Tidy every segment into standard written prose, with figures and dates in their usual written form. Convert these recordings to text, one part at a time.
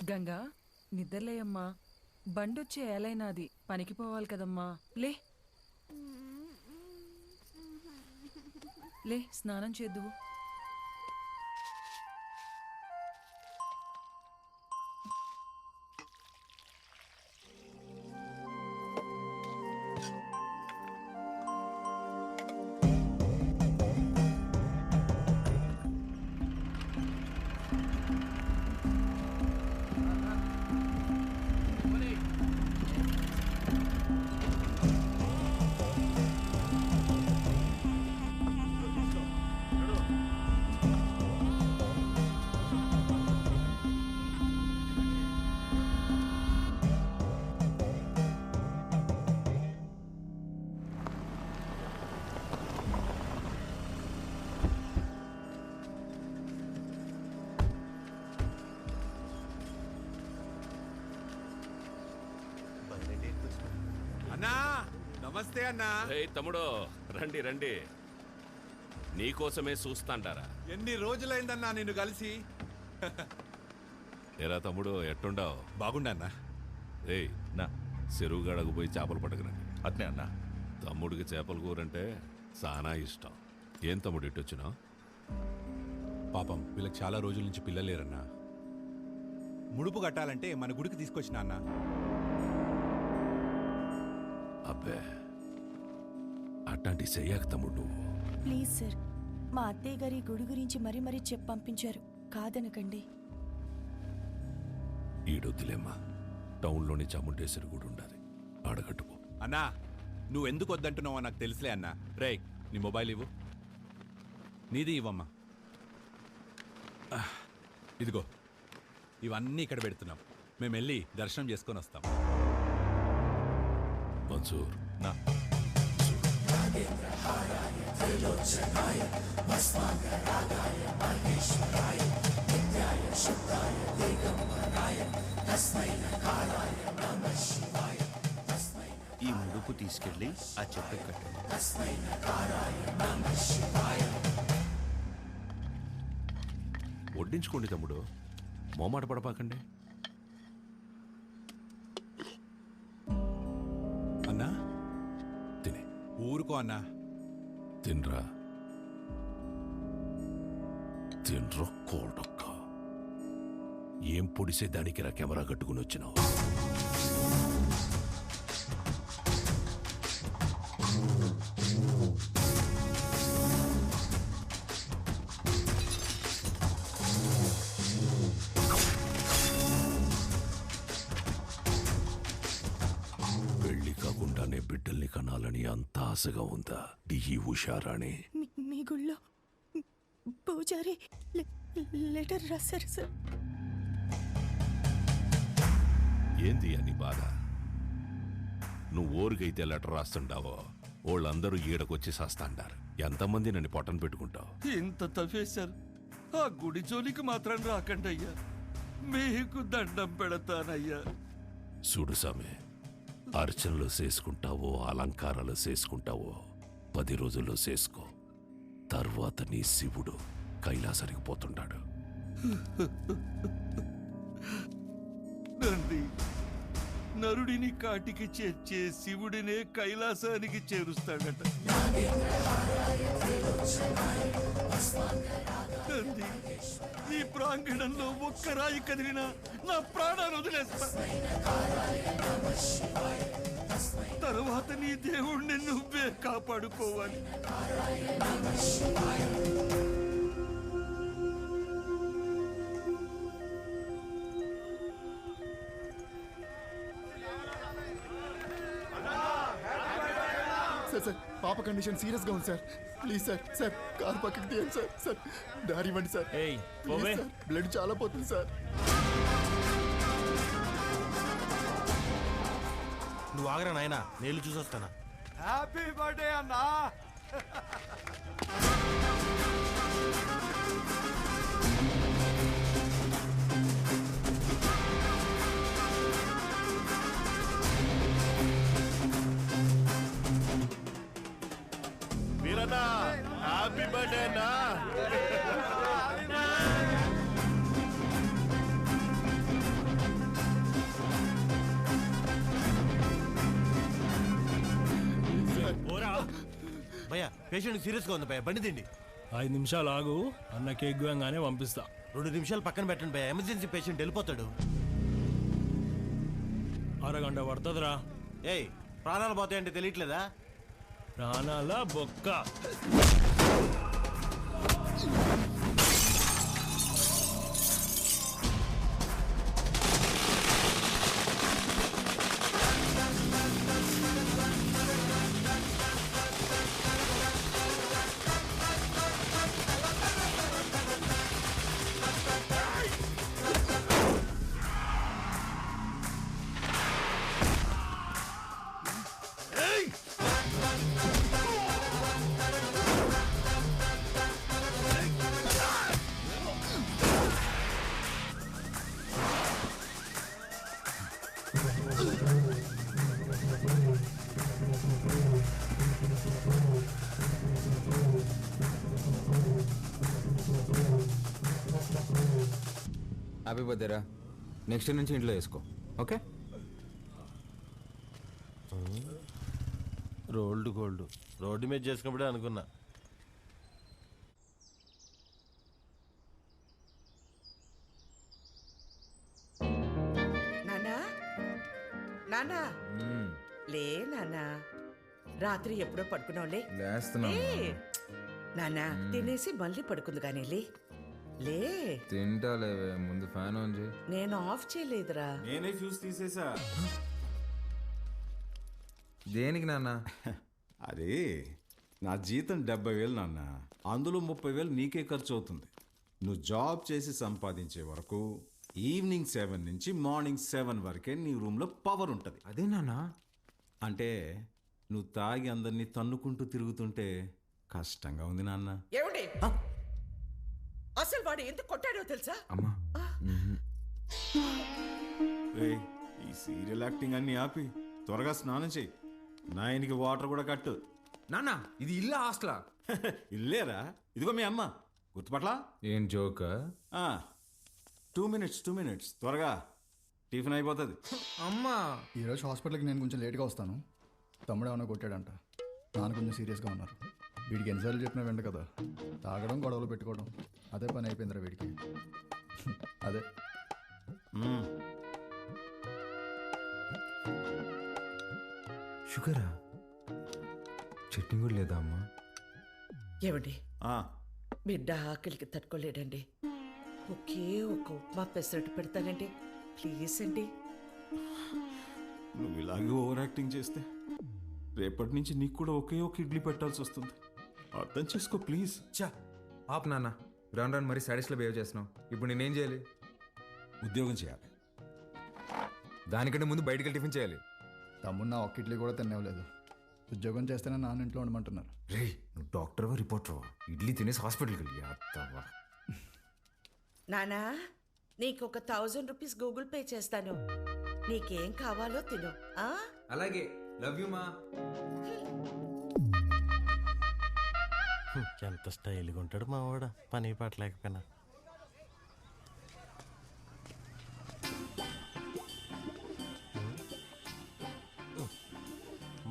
గంగా నిద్రలేయమ్మా. బండొచ్చే ఏలైనాది, పనికి పోవాలి కదమ్మా. లే లే, స్నానం చేద్దువు. అన్నా నమస్తే అన్నా. తమ్ముడు రండి రండి, నీకోసమే చూస్తాంటారా. ఎన్ని రోజులైందన్నా నిన్ను కలిసి. ఎరా తమ్ముడు ఎట్టుండావు? బాగుండన్నా. ఏయ్ నా చెరువు గడకు పోయి చేపలు పట్టకరండి. అట్నే అన్నా. తమ్ముడికి చేపల కూరంటే చాలా ఇష్టం. ఏం తమ్ముడు ఇట్టొచ్చినావు? పాపం వీళ్ళకి చాలా రోజుల నుంచి పిల్లలేరన్నా. ముడుపు కట్టాలంటే మన గుడికి తీసుకొచ్చిన అన్నా. అబ్బే అట్లాంటి చెయ్యాక తమ్ముడు నువ్వు. ప్లీజ్ సార్, మా అత్తయ్య గారి గుడి గురించి మరీ మరీ చెప్పి పంపించారు, కాదనకండి. ఈడొద్దులేమ్మా, టౌన్లోని చాముండేశ్వరి గుడి ఉండాలి, ఆడగట్టుకో. అన్నా నువ్వు ఎందుకు వద్దంటున్నావో నాకు తెలుసులే అన్నా. రేయ్ నీ మొబైల్ ఇవ్వు. నీది ఇవ్వమ్మా. ఇదిగో ఇవన్నీ ఇక్కడ పెడుతున్నాం. మేము వెళ్ళి దర్శనం చేసుకొని వస్తాం. మన్సూర్ నా ఈ ముడుపు తీసుకెళ్ళి ఆ చెట్టు కట్టండి. వడ్డించుకోండి తమ్ముడు, మోమాట పడపాకండి. అన్నా తినే ఊరుకో అన్నా. తినరా, తినరా కోడొక్క. ఏం పొడిసే దానికి రా కెమెరా కట్టుకుని వచ్చినావు? పెళ్లి కాకుండానే బిడ్డల్ని కనాలని అంత ఆశగా ఉందా ఈ ఉషారాణి? మీ గుళ్ళో పూజారి లెటర్ రాశారు సార్. ఏంది అని బాధ? నువ్వు ఊరికైతే లెటర్ రాస్తుండావో వాళ్ళందరూ ఈడకొచ్చి చేస్తాండారు. ఎంతమంది నన్ను పొట్టను పెట్టుకుంటావు? ఇంత తఫేశారు, ఆ గుడి జోలికి మాత్రం రాకండి అయ్యా, మీకు దండం పెడతానయ్యా. చూడు సామి, అర్చనలు చేసుకుంటావో అలంకారాలు చేసుకుంటావో 10 రోజుల్లో చేసుకో. తర్వాత నీ శివుడు కైలాసానికి పోతుంటాడు. నంది నరుడిని కాటికి చేర్చే శివుడినే కైలాసానికి చేరుస్తాడట. నంది, ఈ ప్రాంగణంలో ఒక్క రాయి కదిలినా నా ప్రాణాలు వదిలేస్తా. తరువాత నీ దేవుణ్ణి నువ్వే కాపాడుకోవాలి. సార్ పాప కండిషన్ సీరియస్ గా ఉంది sir. Please sir, sir car పక్కకి తీయండి సార్. సార్ దారి ఇవ్వండి సార్. ప్లీజ్ సార్, బ్లడ్ చాలా పోతుంది సార్. నువ్వు ఆగరా నాయనా, నేను చూసొస్తానా. హ్యాపీ బర్త్డే అన్నా. వీరన్నా హ్యాపీ బర్త్డే అన్నా. పేషెంట్ సీరియస్గా ఉంది భయ బండి తిండి 5 నిమిషాలు ఆగు, అన్న కేక్ గోయంగానే పంపిస్తా. 2 నిమిషాలు పక్కన పెట్టండి భయ, ఎమర్జెన్సీ పేషెంట్ వెళ్ళిపోతాడు. అరగంట పడుతుందిరా. ఏయ్ ప్రాణాలు పోతాయంటే తెలియట్లేదా? ప్రాణాల బొక్క. హ్యాపీ బర్త్డేరా. నెక్స్ట్ నుంచి ఇంట్లో వేసుకో, ఓకే? రోల్డ్ గోల్డ్ రోడ్డు మీద చేసుకున్నప్పుడే అనుకున్నా. నానా నానా లే నానా, రాత్రి ఎప్పుడో పడుకున్నావులే. నానా తినేసి మళ్ళీ పడుకుంది కానీ లే. తింటాలేవే, ముందు ఫ్యాన్ ఆన్ చేయి. నేను ఆఫ్ చేయలేదురా. నేనే ఫ్యూజ్ తీసేసా. దేనికి నాన్న? అదే నా జీతం 70,000 నాన్న, అందులో 30,000 నీకే ఖర్చు అవుతుంది. నువ్వు జాబ్ చేసి సంపాదించే వరకు ఈవినింగ్ 7 నుంచి మార్నింగ్ 7 వరకే నీ రూమ్లో పవర్ ఉంటుంది. అదే నాన్న. అంటే నువ్వు తాగి అందరినీ తన్నుకుంటూ తిరుగుతుంటే కష్టంగా ఉంది నాన్న. ఏమండి అసలు వాడు ఎందుకు కొట్టాడో తెలుసా? అమ్మా రేయ్, ఈ సీరియల్ యాక్టింగ్ అన్ని ఆపి త్వరగా స్నానం చెయ్యి. నాయనికి వాటర్ కూడా కట్టు. నాన్న, ఇది ఇల్లా హాస్టలా? ఇల్లేరా, ఇదిగో మీ అమ్మ. గుర్తుపట్లా? ఏం జోక్? 2 మినిట్స్ త్వరగా టిఫిన్ అయిపోతుంది. అమ్మా, ఈరోజు హాస్పిటల్కి నేను కొంచెం లేట్గా వస్తాను. తమ్ముడు ఏమైనా కొట్టాడంట, నాన్న కొంచెం సీరియస్గా ఉన్నారు. వీడికి ఎన్నిసార్లు చెప్పినా వెంట కదా, తాగడం గొడవలు పెట్టుకోవడం అదే పని అయిపోయిందిరా వీడికి. అదే షుగరా? చట్నీ కూడా లేదా అమ్మా? ఏమండి బిడ్డ ఆకలికి తట్టుకోలేడండి. ఒకే ఒక ఉప్మా పెసరట్టు పెడతానండి, ప్లీజ్ అండి. నువ్వు ఇలాగే ఓవర్ యాక్టింగ్ చేస్తే రేపటి నుంచి నీకు కూడా ఒకే ఒక ఇడ్లీ పెట్టాల్సి వస్తుంది. అర్థం చేసుకో ప్లీజ్. చా ఆప్ నాన్న, రాను రాను మరీ సాడీస్లో బిహేవ్ చేస్తున్నావు. ఇప్పుడు నేనేం చేయాలి? ఉద్యోగం చేయాలి. దానికంటే ముందు బయటికి వెళ్ళి టిఫిన్ చేయాలి. తమ్ముడు నా ఒక్క ఇడ్లీ కూడా తినేవలేదు. ఉద్యోగం చేస్తేనే నాన్న ఇంట్లో ఉండమంటున్నారు. రే, నువ్వు డాక్టర్వా రిపోర్టర్వా? ఇడ్లీ తినేసి హాస్పిటల్కి వెళ్ళి అత్తవా. నానా నీకు ఒక 1000 రూపీస్ గూగుల్ పే చేస్తాను, నీకేం కావాలో తిను. అలాగే, లవ్ యూ మా. ఎంత స్టైల్గా ఉంటాడు మా వాడ, పని పాట లేకపోయినా.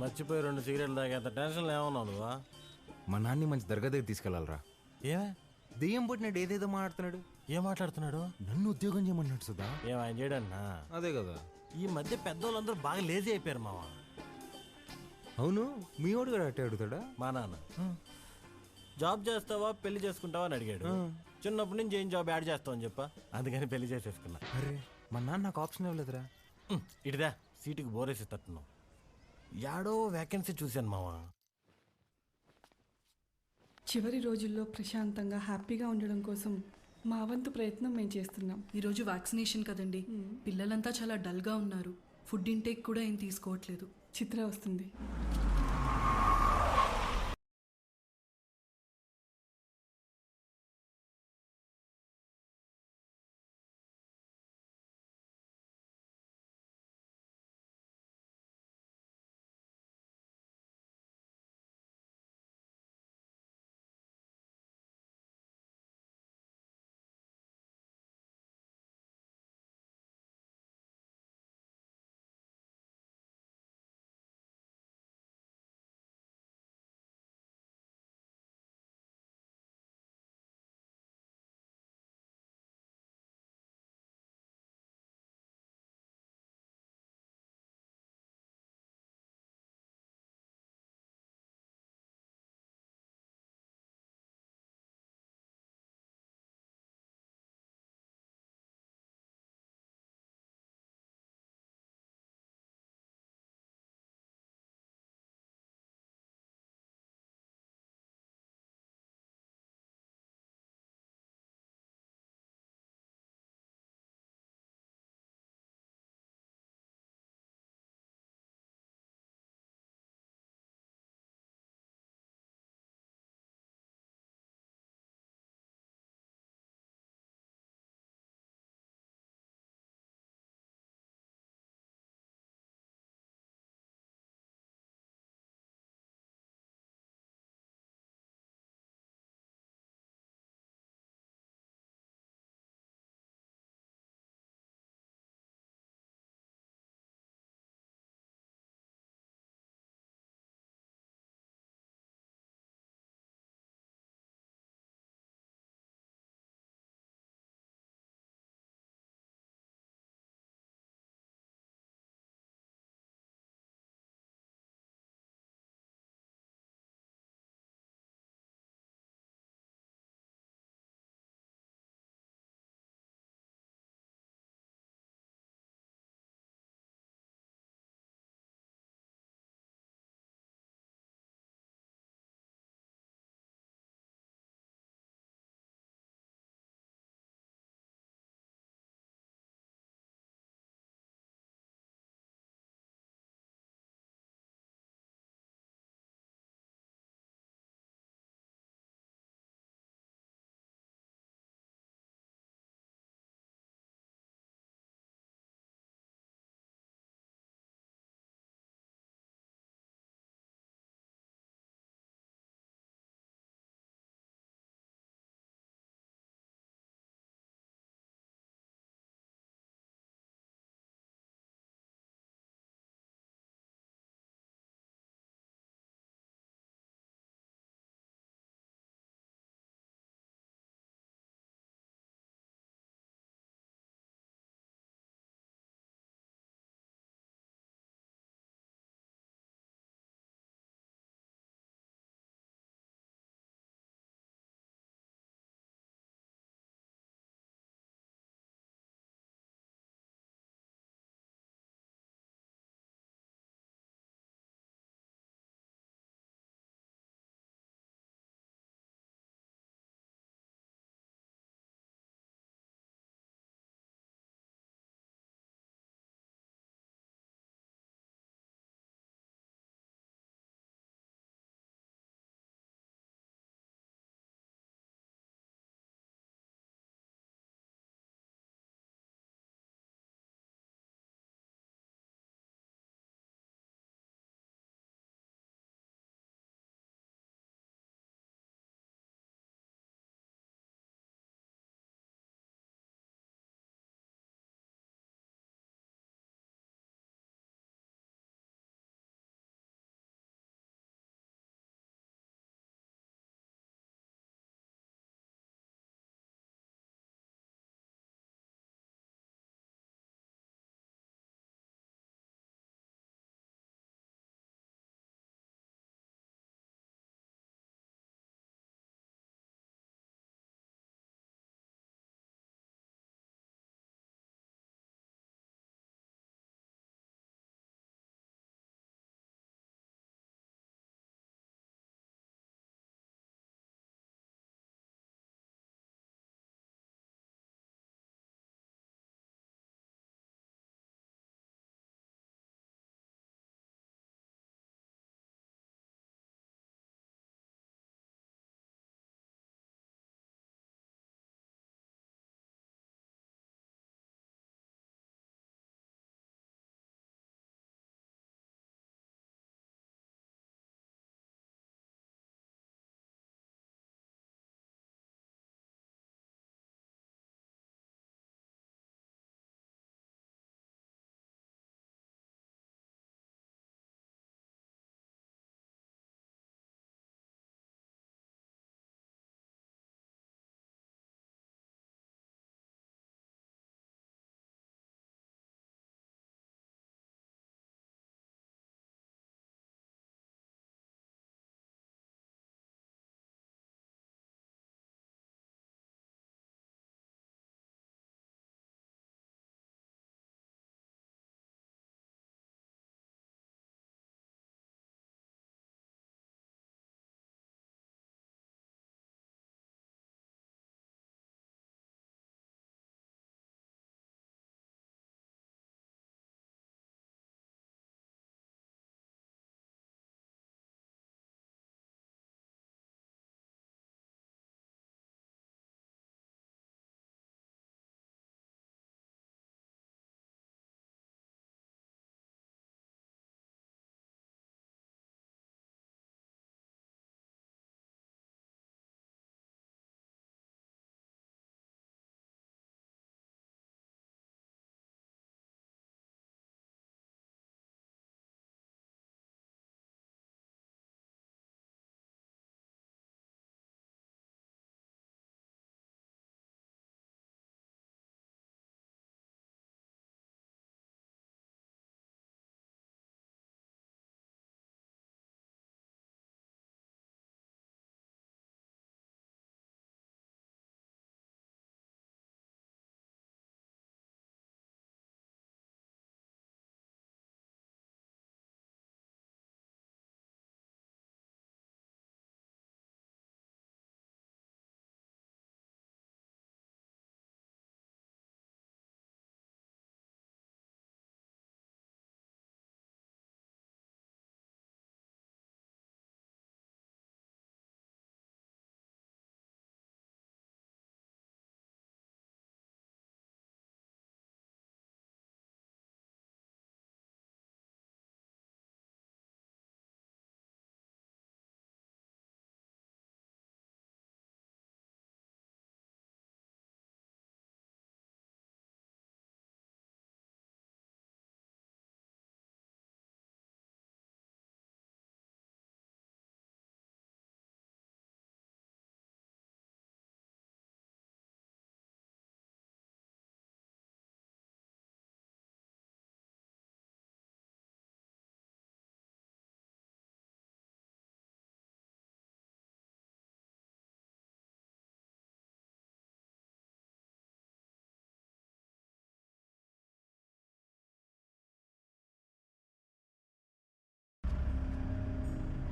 మర్చిపోయి 2 సిగరెట్లు తాగేంత టెన్షన్లో ఏమన్నావు నువ్వా? మా నాన్ని మంచి దర్గా దగ్గర తీసుకెళ్ళాలరా. ఏమే దెయ్యం పుట్టినాడు, ఏదేదో మాట్లాడుతున్నాడు. ఏం మాట్లాడుతున్నాడు? నన్ను ఉద్యోగం చేయమన్నాడు సుధా. ఏం ఆయన చేయడన్నా? అదే కదా, ఈ మధ్య పెద్దోళ్ళందరూ బాగా లేజీ అయిపోయారు మావా. అవును, మీ వాడు కూడా అట్టే అడుగుతాడా? మా నాన్న జాబ్ చేస్తావా పెళ్లి చేసుకుంటావా అని అడిగాడు. చిన్నప్పటి నుంచి ఏం జాబ్ యాడ్ చేస్తావు అని చెప్పా, అందుకని పెళ్లి చేసేసుకున్నా. అరే, మా నాన్న నాకు ఆప్షన్ ఇవ్వలేదురా. ఇటుదా సీటుకి బోరేసి తట్టున్నావు. యాడో వేకెన్సీ చూశాను మావా. చివరి రోజుల్లో ప్రశాంతంగా హ్యాపీగా ఉండడం కోసం మా వంతు ప్రయత్నం మేము చేస్తున్నాం. ఈరోజు వ్యాక్సినేషన్ కదండి, పిల్లలంతా చాలా డల్గా ఉన్నారు. ఫుడ్ ఇంటేక్ కూడా ఏం తీసుకోవట్లేదు. చిత్ర వస్తుంది.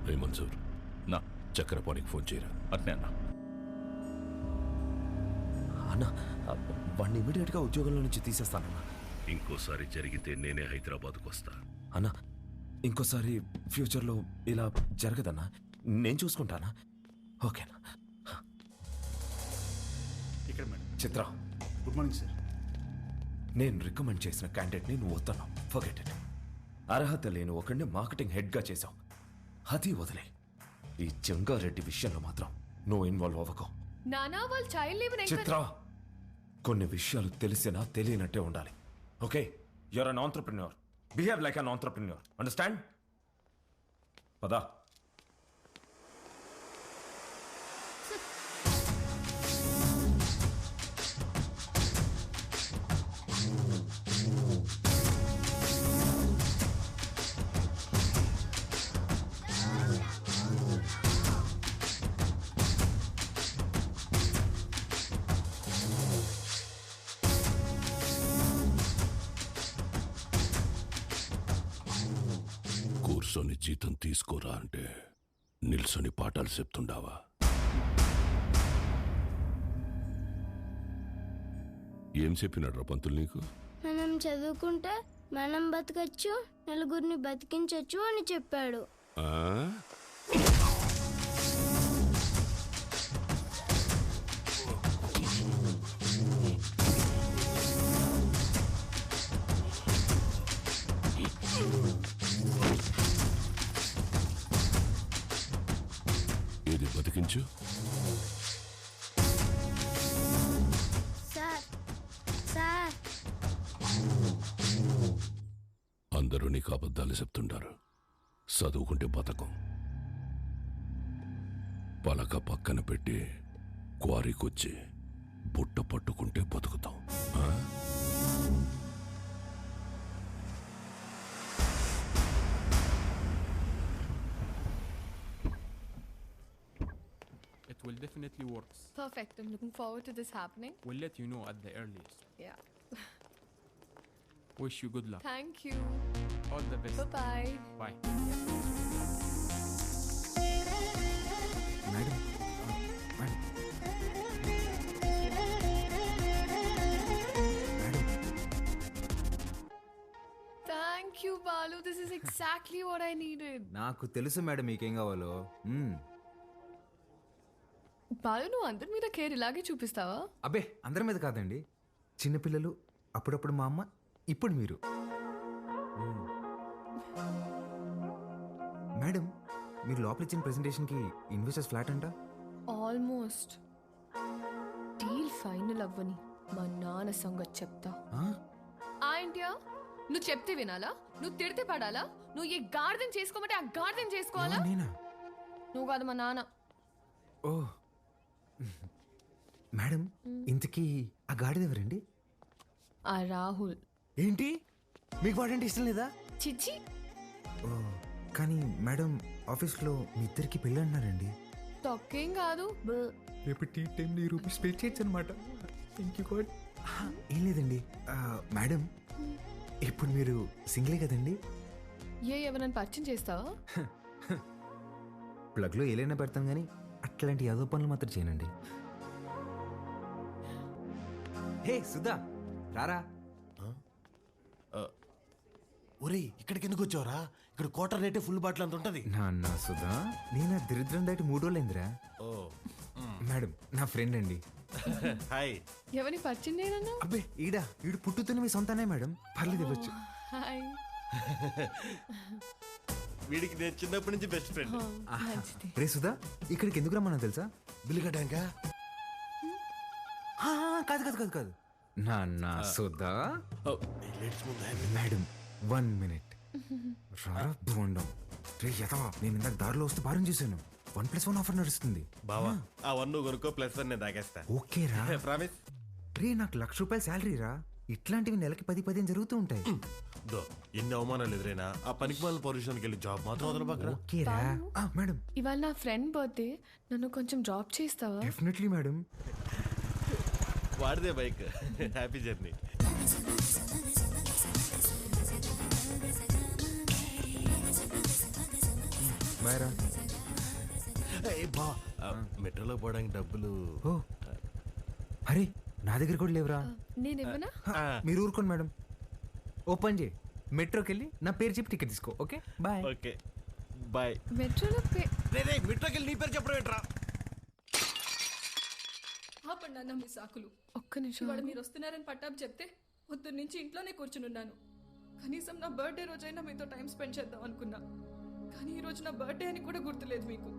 రే మన్సూర్, నా చక్రపాణికి ఫోన్ చేయరా. అట్నే అన్న. అన్న వాడిని ఇమీడియట్గా ఉద్యోగంలో నుంచి తీసేస్తానన్నా. ఇంకోసారి జరిగితే నేనే హైదరాబాద్కు వస్తా. అన్నా ఇంకోసారి ఫ్యూచర్లో ఇలా జరగదన్నా, నేను చూసుకుంటానా? ఓకేనా? ఇక్కడ మేడం. చిత్ర, గుడ్ మార్నింగ్ సార్. నేను రికమెండ్ చేసిన క్యాండిడేట్ని నువ్వు వద్దన్నావు. Forget it. అర్హత లేని ఒకడిని మార్కెటింగ్ హెడ్గా చేశావు. అది వదిలే. ఈ జంగారెడ్డి విషయంలో మాత్రం నువ్వు ఇన్వాల్వ్ అవ్వకు. నానా వాళ్ళ చైల్డ్ లీవ్ చిత్ర, కొన్ని విషయాలు తెలిసినా తెలియనట్టే ఉండాలి. Okay, you are an entrepreneur. Behave like an entrepreneur. Understand? పదా. కూర్చొని జీతం తీసుకోరా అంటే నిల్సొని పాఠాలు చెప్తుండావా? ఏం చెప్పినాడు రా పంతులు నీకు? మనం చదువుకుంటే మనం బతకచ్చు, నలుగురిని బతికించచ్చు అని చెప్పాడు. ఆ? ఏది బతికించు? సార్ సార్ అందరూ నీకు అబద్ధాలు చెప్తుంటారు. చదువుకుంటే బతకం. పలక పక్కన పెట్టి క్వారీకొచ్చి బుట్ట పట్టుకుంటే బతుకుతాం. It will definitely work. Perfect. I'm looking forward to this happening. We'll let you know at the earliest. Yeah. Wish you good luck. Thank you. All the best. Bye-bye. Bye. Madam, Thank you, Balu. This is exactly what I needed. నాకు తెలుసు madam మీకేం కావాలో. బాలు, నువ్వు అందరి మీద care ఇలాగే చూపిస్తావా? అబ్బే, అందరి మీద కాదండి. చిన్నపిల్లలు, అప్పుడప్పుడు మా అమ్మ, ఇప్పుడు మీరు. మేడం, మీరు లోపల ఇచ్చిన ప్రెజెంటేషన్కి ఇన్వెస్టర్స్ ఫ్లాట్ అంట. ఆల్మోస్ట్. డీల్ ఫైనల్ అవ్వని మా నాన్న సంగతి చెప్తా. ఆ ఇండియా, నువ్వు చెప్తే వినాలా? నువ్వు తిడితే పడాలా? నువ్వు ఏ గార్డెన్ చేసుకోమంటే ఆ గార్డెన్ చేసుకోవాలా? నువ్వు కాదు, మా నాన్న. ఓ మేడం, ఇంతకీ ఆ గాడిద ఎవరండి? ఆ రాహుల్. ఏంటి, మీకు వాడంటే ఇష్టం లేదా? చిచ్చి. ఓ, కానీ మేడం, ఆఫీస్లో మీ ఇద్దరికి పెళ్ళి అంటున్నారండి. తొక్కేం కాదు. రేపు టీ టైంలో ఈ రూపీస్ పే చేయొచ్చు అనమాట. Thank you God. ఏం లేదండి మేడం, ఇప్పుడు మీరు సింగిలే కదండి? ఎవరైనా పరిచయం చేస్తావా? ప్లగ్లో ఏలైనా పెడతాను కానీ అట్లాంటి యాదో పనులు మాత్రం చేయనండి. హే సుధా, రారా. ఒరే, ఇక్కడికి ఎందుకు వచ్చావురా? ఇక్కడ క్వార్టర్ రేటే ఫుల్ బాటిల్ అంత ఉంటది. నాన్న సుధా, నేను ఆ దరిద్రం దాటి 3 రోజులైందిరా. మేడం, నా ఫ్రెండ్ అండి. హాయ్. ఎవరిని పరిచయం చేయనన్నా? అబ్బే, ఈడు పుట్టుతున్న మీ సొంతనే మేడం, పర్లేదు ఇవ్వచ్చు. హాయ్. వీడికి నేను చిన్నప్పటి నుంచి బెస్ట్ ఫ్రెండ్. రే సుధా, ఇక్కడికి ఎందుకు రమ్మన్నా తెలుసా? బిల్లు కట్టాక. కాదు కాదు కాదు కాదు నాన్న సుధా. Madam, 1 minute. రారా బోండం. రే యథవా, నేను ఇందాక దారిలో వస్తే భారం చూశాను. 1+1 ఆఫర్ నడుస్తుంది. బావా, ఆ 1 కొనుక్కో, +1 నేను తాగేస్తా. ఓకే రా. ప్రామిస్. రే, నాకు ₹1,00,000 శాలరీ రా. ఇట్లాంటివి నెలకి 10-15 జరుగుతూ ఉంటాయి. ఎన్ని అవమానాలు ఎదురైనా ఆ పనికి వాళ్ళ పొజిషన్కి వెళ్ళి జాబ్ మాత్రం వదలబాకరా. ఓకే రా. మేడం, ఇవాళ నా ఫ్రెండ్ బర్త్డే, నన్ను కొంచెం డ్రాప్ చేస్తావా? Definitely madam. వాడిదే బైక్. Happy journey. బాయ్ రా. బా మెట్రోలో పోవడానికి డబ్బులు. ఓ అరే నా దగ్గర కూడా లేవురా. నేనేమన్నా మీరు ఊరుకోండి మేడం. ఓపెన్ చేయి, మెట్రోకి వెళ్ళి నా పేరు చెప్పి టికెట్ తీసుకో. Okay bye. Okay bye. మెట్రోలో మెట్రోకి వెళ్ళి నీ పేరు చెప్పడం ఏంట్రా? ఆపండి అన్న మీ సాకులు. ఒక్క నిమిషం ఇవాళ మీరు వస్తున్నారని పట్టాపు చెప్తే పొద్దున్న నుంచి ఇంట్లోనే కూర్చునున్నాను. కనీసం నా బర్త్డే రోజైనా మీతో టైం స్పెండ్ చేద్దాం అనుకున్నా, కానీ ఈ రోజు నా బర్త్డే అని కూడా గుర్తులేదు మీకు.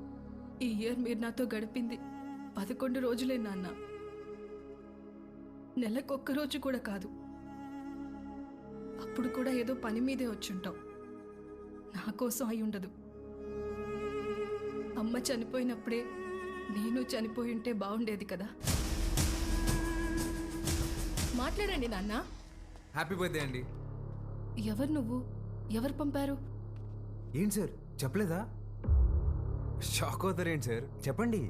ఈ ఇయర్ మీరు నాతో గడిపింది 11 రోజులే నాన్న, నెలకొక్క రోజు కూడా కాదు. అప్పుడు కూడా ఏదో పని మీదే వచ్చుంటాం. నా కోసం అయి ఉండదు. అమ్మ చనిపోయినప్పుడే నేను చనిపోయి ఉంటే బాగుండేది కదా. మాట్లాడండి నాన్న. హ్యాపీ బర్త్డే అండి. ఎవరు నువ్వు? ఎవరు పంపారు? ఏంటి సార్ చెప్పలేదా? షాక్ అవుతారు ఏంటి సార్, చెప్పండి.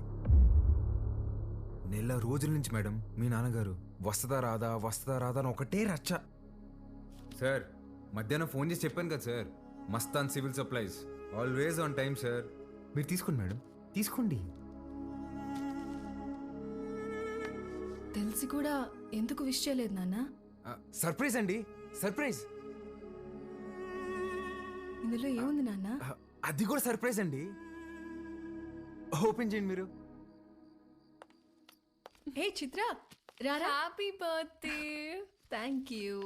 నెల రోజుల నుంచి మేడం మీ నాన్నగారు వస్తుందా రాదా అని ఒకటే రచ్చ. సార్ మధ్యాహ్నం ఫోన్ చేసి చెప్పాను కదా sir, Mastan civil supplies always on time sir. మీరు తీసుకోండి మేడం, తీసుకోండి. తెలిసి కూడా ఎందుకు విష్ చేయలేదు నాన్న? సర్ప్రైజ్ అండి, సర్ప్రైజ్. ఇందులో ఏముంది నాన్న? అది కూడా సర్ప్రైజ్ అండి. ఓపెన్ చేయండి మీరు. ఏ చిత్ర రారా. Happy birthday. Thank you.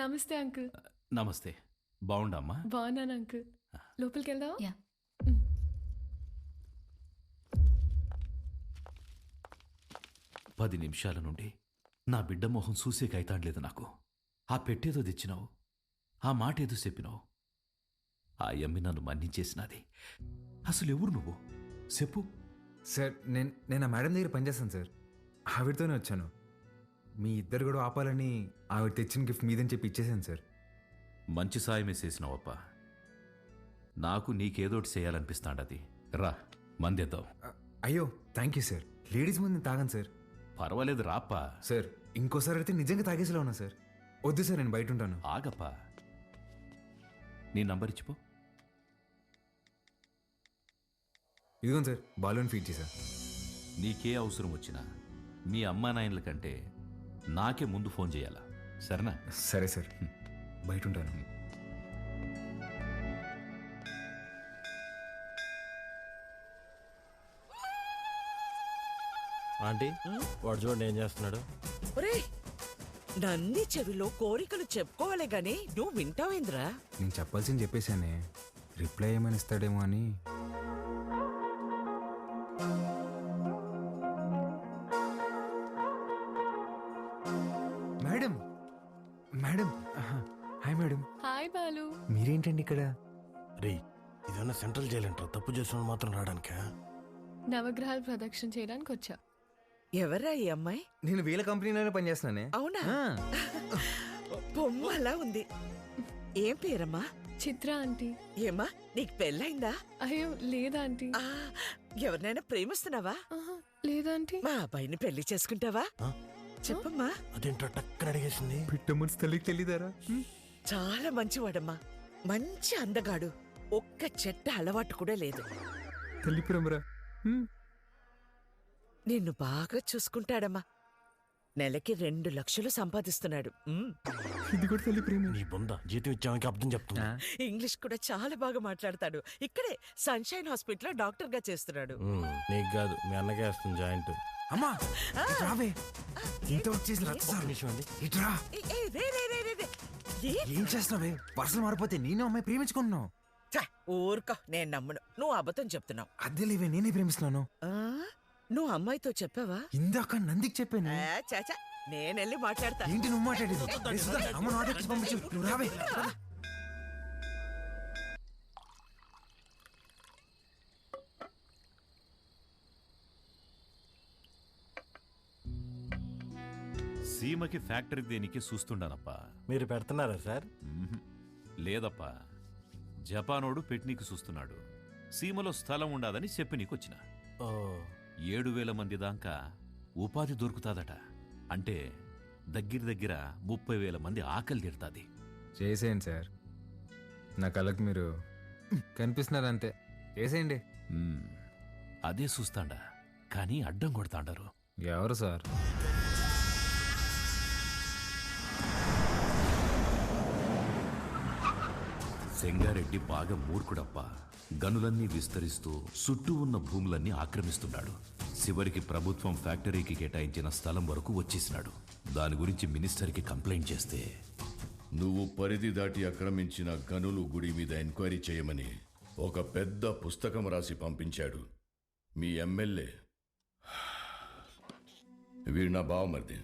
నమస్తే అంకుల్. నమస్తే. బాగుండమ్మా? బాగున్నాను అంకుల్. లోపలికి వెళ్దాం. 10 నిమిషాల నుండి నా బిడ్డ మొహం చూసే కైతాడలేదు నాకు. ఆ పెట్టేదో తెచ్చినావు, ఆ మాట ఏదో చెప్పినావు. ఆ యమ్మి నన్ను మన్నించేసినది. అసలు ఎవరు నువ్వు చెప్పు. సార్ నేను ఆ మేడం దగ్గర పనిచేస్తాను సార్, ఆవిడతోనే వచ్చాను. మీ ఇద్దరు కూడా ఆపాలని ఆవిడ తెచ్చిన గిఫ్ట్ మీదని చెప్పి ఇచ్చేసాను సార్. మంచి సాయమే చేసినావప్ప. నాకు నీకేదోటి చేయాలనిపిస్తాండది. రా మందేద్దాం. అయ్యో థ్యాంక్ యూ సార్. లేడీస్ ముందు నేను తాగాను సార్. పర్వాలేదు రాప్పా. సార్ ఇంకోసారి అయితే నిజంగా తాగేసేలా ఉన్నా సార్. వద్దు సార్, నేను బయట ఉంటాను. ఆగప్పా, నీ నంబర్ ఇచ్చిపో. ఇదిగోండి సార్, బాలూన్ ఫీడ్ చేశా. నీకే అవసరం వచ్చినా మీ అమ్మా నాయనల కంటే నాకే ముందు ఫోన్ చేయాలా, సరేనా? సరే సార్, బయట ఉంటాను. ఆంటీ వాడు చూడండి ఏం చేస్తున్నాడు. ఒరే నంది చెవిలో కోరికలు చెప్పుకోవాలి గాని నువ్వు వింటావేంద్రా? నేను చెప్పాల్సింది చెప్పేశానే, రిప్లై ఏమని ఇస్తాడేమో అని. Madam madam hi madam. Hi Balu. మీరేంటండి ఇక్కడ? రే ఇదన్నా సెంట్రల్ జైలు అంటారు, తప్పు చేసిన మాత్రం రావడానికా? నవగ్రహాలు ప్రదక్షిణ చేయడానికి వచ్చా. ఎవరా ఈ అమ్మాయి? నేను వీళ్ళ కంపెనీలోనే పనిచేస్తున్నానే. అవునా? బొమ్మలా ఉంది. ఏం పేరమ్మా? చిత్ర ఆంటీ. ఏమా నీకు పెళ్ళైందా? అయ్యో లేదా ఆంటీ. ఎవరినైనా ప్రేమిస్తున్నావా? లేదా ఆంటీ. మా అబ్బాయిని పెళ్లి చేసుకుంటావా? చెప్పమ్మా. అదేంటో టక్కన అడిగేసింది. పిట్టమని తల్లికి తెలియదారా? చాలా మంచివాడమ్మా, మంచి అందగాడు, ఒక్క చెట్ట అలవాటు కూడా లేదు. తల్లి ప్రేమరా. నిన్ను బాగా చూసుకుంటాడమ్మా. నెలకి 2 లక్షలు సంపాదిస్తున్నాడు. ఇది కూడా తల్లి ప్రేమ. నీ బొంద జీతం ఇచ్చామని అర్థం చెప్తున్నా. ఇంగ్లీష్ కూడా చాలా బాగా మాట్లాడతాడు. ఇక్కడే సన్షైన్ హాస్పిటల్ డాక్టర్ గా చేస్తున్నాడు. నీకు కాదు మీ అన్నకే వస్తుంది జాయింట్. అమ్మా రావే, ఇంత వచ్చేసి ఇట్రా. ఏం చేస్తున్నావే? పర్సలు మారిపోతే నేను అమ్మాయి ప్రేమించుకుంటున్నావు. ఊరుకో, నేను నమ్మను. నువ్వు అబద్ధం చెప్తున్నావు. అదే లేవే, నేనే ప్రేమిస్తున్నాను. నువ్వు అమ్మాయితో చెప్పావా? ఇందాక నందికి చెప్పాను. చాచా నేనెళ్ళి మాట్లాడతా. ఏంటి నువ్వు మాట్లాడేది? అమ్మ ఆటోకి పంపించు, నువ్వు రావే. సీమకి ఫ్యాక్టరీ దేనికి చూస్తుండానప్పా. మీరు పెడుతున్నారా సార్? లేదప్పా, జపానోడు పెట్టనీకి చూస్తున్నాడు. సీమలో స్థలం ఉండాదని చెప్పి నీకొచ్చిన. 7,000 మంది దాకా ఉపాధి దొరుకుతాదట. అంటే దగ్గర 30,000 మంది ఆకలి తీరుతాది. చేసేయండి సార్. నా కళ్ళకి మీరు కనిపిస్తున్నారు అంతే. చేసేయండి. అదే చూస్తాండా, కానీ అడ్డం కొడతాండారు. ఎవరు సార్? సెంగారెడ్డి బాగా మూర్ఖుడప్ప. గనులన్నీ విస్తరిస్తూ చుట్టూ ఉన్న భూములన్నీ ఆక్రమిస్తున్నాడు. చివరికి ప్రభుత్వం ఫ్యాక్టరీకి కేటాయించిన స్థలం వరకు వచ్చేసినాడు. దాని గురించి మినిస్టర్కి కంప్లైంట్ చేస్తే నువ్వు పరిధి దాటి ఆక్రమించిన గనులు గుడి మీద ఎంక్వైరీ చేయమని ఒక పెద్ద పుస్తకం రాసి పంపించాడు మీ ఎమ్మెల్యే. వీడు నా బావమరిది.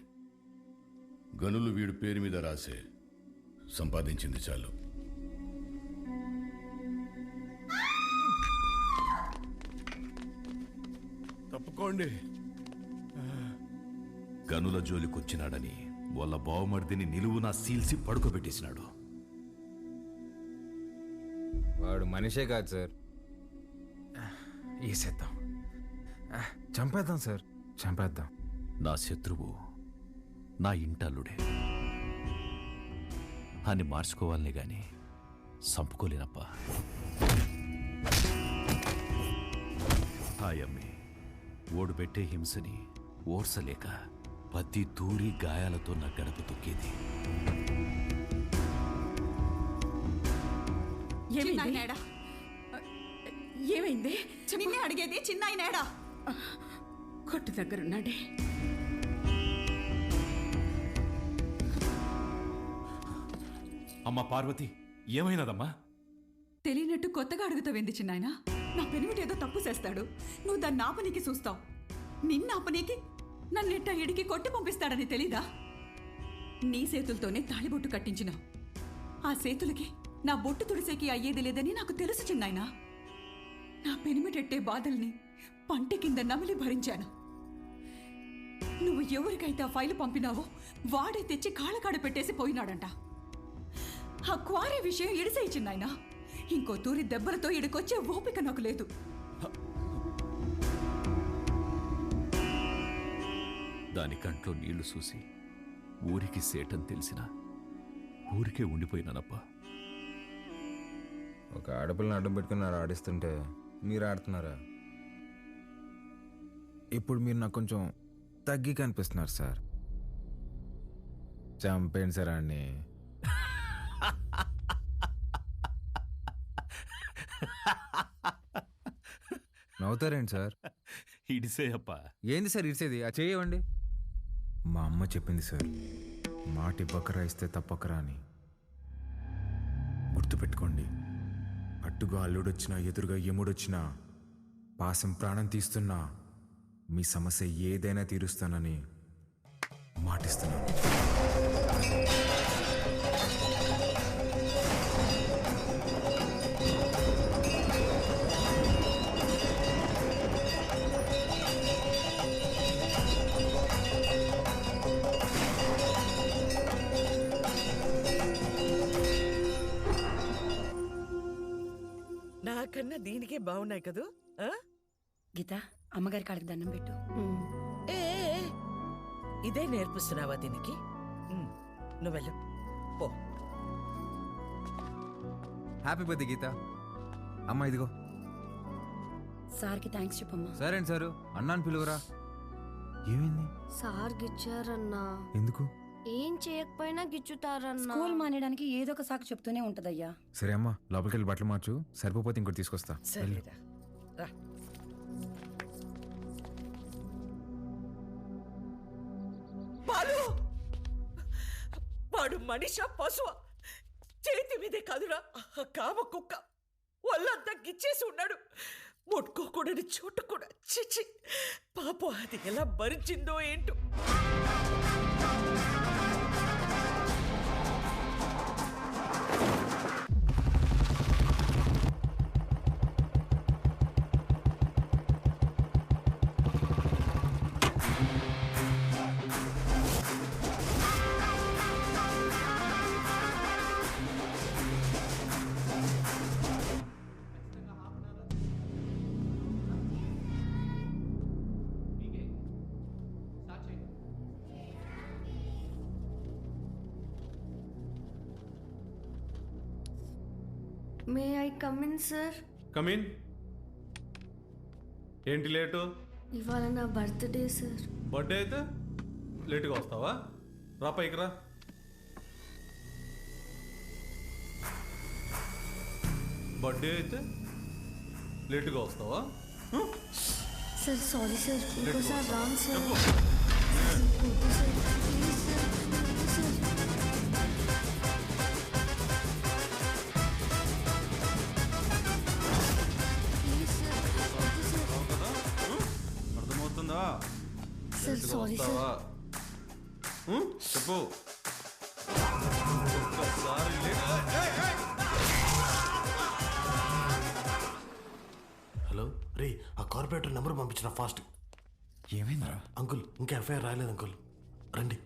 గనులు వీడి పేరు మీద రాసే సంపాదించింది చాలు. తప్పుకోండి. గనుల జోలికొచ్చినాడని వాళ్ళ బావమర్దిని నిలువునా సీల్సి పడుకోబెట్టేసినాడు. వాడు మనిషే కాదు సార్. వేసేద్దాం, చంపేద్దాం సార్, చంపేద్దాం. నా శత్రువు నా ఇంటల్లుడే అని మార్చుకోవాలనే గాని చంపుకోలేనప్ప. హాయమ్మి ఓడు పెట్టే హింసని ఓర్సలేక పత్తి తూరి గాయాలతో నా గడప తొక్కేది. ఏమైంది? నిన్నే అడిగేది. చిన్నాయనేడా? కొట్టు దగ్గరున్నాడే. అమ్మా పార్వతి, ఏమైనదమ్మా? తెలియనట్టు కొత్తగా అడుగుతావేంది చిన్నాయన? నా పెనిమిటి ఏదో తప్పు చేస్తాడు, నువ్వు దాన్ని ఆపనీకి చూస్తావు. నిన్న ఆపనీకి నన్నెట్ట ఇడికి కొట్టి పంపిస్తాడని తెలీదా? నీ చేతులతోనే తాళిబొట్టు కట్టించినావు. ఆ చేతులకి నా బొట్టు తుడిసేకి అయ్యేది లేదని నాకు తెలుసు చిన్నాయన. నా పెనిమిటెట్టే బాధల్ని పంటి కింద నమిలి భరించాను. నువ్వు ఎవరికైతే ఆ ఫైలు పంపినావో వాడే తెచ్చి కాళ్ళకాడ పెట్టేసి పోయినాడంట. ఆ క్వారీ విషయం ఇడిసేయి చిన్నాయన. ఇంకో తూరి దెబ్బలతో ఇడికొచ్చే ఓపిక నాకు లేదు. దాని కంట్లో నీళ్లు చూసి ఊరికి సేటని తెలిసిన ఊరికే ఉండిపోయినానప్పా. ఒక ఆడపిల్లని అడ్డం పెట్టుకున్నారు ఆడిస్తుంటే మీరు ఆడుతున్నారా? ఇప్పుడు మీరు నాకు కొంచెం తగ్గి కనిపిస్తున్నారు సార్. చంపేయండి సార్ అన్ని. నవ్వుతారేంటి సార్? ఇడిసేయప్ప. ఏంది సార్ ఇడిసేది? ఆ చేయవండి. మా అమ్మ చెప్పింది సార్, మాటి బకరా ఇస్తే తప్పకరా అని. గుర్తుపెట్టుకోండి, అట్టుగా అల్లుడొచ్చినా ఎదురుగా యముడొచ్చినా పాసం ప్రాణం తీస్తున్నా మీ సమస్య ఏదైనా తీరుస్తానని మాటిస్తున్నాను. నాకన్నా దీనికే బాగున్నాయి కదూ. గీత, అమ్మగారి కాళ్ళకి దండం పెట్టు. ఏ ఇదే నేర్పిస్తున్నావా దీనికి? నువ్వెళ్ళు పో. హ్యాపీ బర్త్డే గీత. అమ్మా ఇదిగో. సార్కి థ్యాంక్స్ చెప్పమ్మా. సరే అండి సారు, అన్నాను పిలువరా. ఏమైంది? సార్ గిచ్చారన్నా. ఎందుకు? ఏం చేయకపోయినా గిచ్చుతారన్నా. స్కూల్ మానేయడానికి ఏదో ఒక సాకు చెప్తూనే ఉంటదయ్యా. సరే అమ్మా, లోపలికి వెళ్ళి బట్టలు మార్చు. సరిపోతే ఇంకోటి తీసుకొస్తా. సరేరా రా. బాలు, వాడు మనిషా పశువా? చేతి మీదే కాదురా కామ కుక్క. వాళ్ళంతా గిచ్చేసి ఉన్నాడు. ముట్టుకోకూడని చోటు కూడా. చిచి పాపం, అది ఎలా భరించిందో ఏంటో. May I come in sir? Come in. ఏంటి లేటు? ఇవాళ నా బర్త్డే సార్. బర్త్డే అయితే లేటుగా వస్తావా? రా పైకి రా. బర్త్డే అయితే లేటుగా వస్తావా? సార్ సారీ సార్, ఇంకోసారి రాంగ్ సార్. అర్థమవుతుందా? సార్ సారీ వస్తావా? చెప్పు. ఒక్కసారి హలో రే, ఆ కార్పొరేటర్ నెంబర్ పంపించిన ఫాస్ట్. ఏమైందా అంకుల్? ఇంకా ఎఫ్ఐఆర్ రాయలేదు అంకుల్, రండి.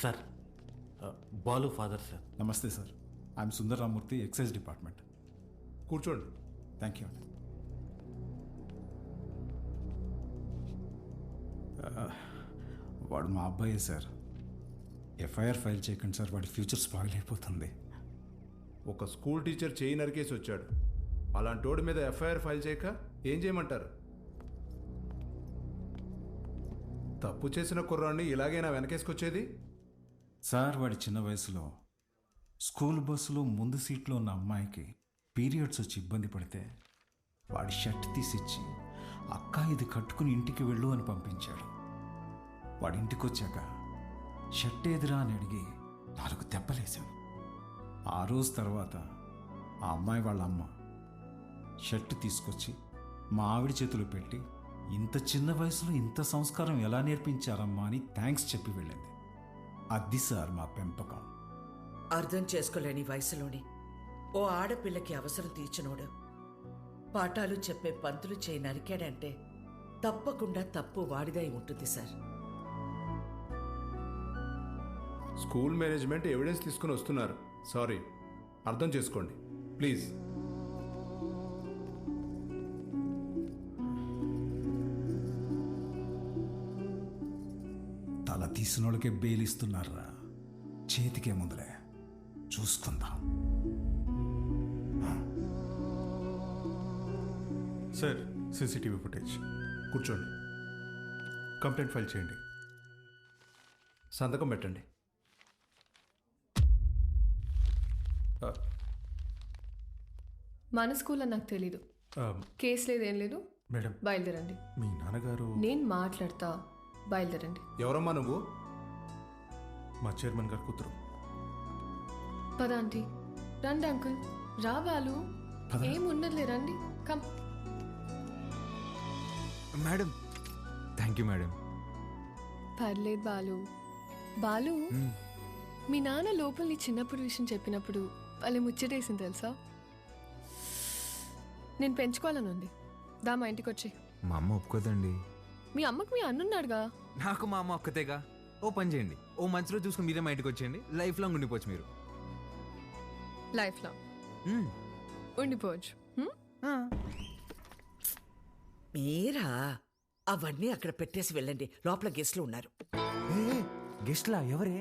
Sir, Balu father sir. నమస్తే sir, I'm Sundararamurthy, excise department. కూర్చోండి. థ్యాంక్ యూ అండి. వాడు మా అబ్బాయే సార్. ఎఫ్ఐఆర్ ఫైల్ చేయకండి సార్, వాడి ఫ్యూచర్ స్పాయిల్ అయిపోతుంది. ఒక స్కూల్ టీచర్ చేయి నరికేసి వచ్చాడు. అలాంటి వాడి మీద ఎఫ్ఐఆర్ ఫైల్ చేయక ఏం చేయమంటారు? తప్పు చేసిన కుర్రాన్ని ఇలాగైనా వెనకేసుకొచ్చేది? సార్, వాడి చిన్న వయసులో స్కూల్ బస్సులో ముందు సీట్లో ఉన్న అమ్మాయికి పీరియడ్స్ వచ్చి ఇబ్బంది పడితే వాడి షర్ట్ తీసిచ్చి, అక్క ఇది కట్టుకుని ఇంటికి వెళ్ళు అని పంపించాడు. వాడి ఇంటికి వచ్చాక షర్ట్ ఏదిరా అని అడిగి 4 దెబ్బలేశాను. ఆ రోజు తర్వాత ఆ అమ్మాయి వాళ్ళ అమ్మ షర్ట్ తీసుకొచ్చి మా ఆవిడ చేతులు పెట్టి, ఇంత చిన్న వయసులో ఇంత సంస్కారం ఎలా నేర్పించారమ్మా అని థ్యాంక్స్ చెప్పి వెళ్ళింది. అది సార్ మా పెంపకం. అర్థం చేసుకోలేని వయసులోని ఓ ఆడపిల్లకి అవసరం తీర్చినోడు పాఠాలు చెప్పే పంతులు చేయి నరికాడంటే తప్పకుండా తప్పు వాడిదై ఉంటుంది సార్. స్కూల్ మేనేజ్మెంట్ ఎవిడెన్స్ తీసుకుని వస్తున్నారు. సారీ, అర్థం చేసుకోండి ప్లీజ్. తల తీసిన వాళ్ళకే బెయిలిస్తున్నారా? చేతికే ముందులే, చూసుకుందాం. Sir, CCTV footage. కూర్చోండి. కంప్లైంట్ ఫైల్ చేయండి. సంతకం పెట్టండి. మన స్కూల్ అని నాకు తెలీదు. కేసు లేదు, ఏం లేదు. మేడం, బయలుదేరండి. మీ నాన్నగారు. నేను మాట్లాడతా, బయలుదేరండి. ఎవరమ్మా నువ్వు? మా చైర్మన్ గారు కూతురు. పద ఆంటీ. రండి అంకుల్. రా బాలు, ఏమున్నదిలే, రండి. Come. Madam, thank you madam. పర్లేదు బాలు. బాలు, మీ నాన్న లోపల నీ చిన్నప్పుడు విషయం చెప్పినప్పుడు వాళ్ళే ముచ్చటేసింది తెలుసా? నేను పెంచుకోవాలని ఉంది. దా మా ఇంటికి వచ్చి. మా అమ్మ ఒప్పుకోదండి. మీ అమ్మకు మీ అన్నున్నాడుగా. నాకు మా అమ్మ ఒక్కతేగా. ఓ పని చేయండి, ఓ మంచి రోజు చూసుకుని మీరే మా ఇంటికి వచ్చేయండి. లైఫ్ లాంగ్ ఉండిపోవచ్చు మీరు. Life long ఉండిపోవచ్చు. మీరా అవన్నీ అక్కడ పెట్టేసి వెళ్ళండి, లోపల గెస్ట్లు ఉన్నారు. గెస్ట్లా? ఎవరే?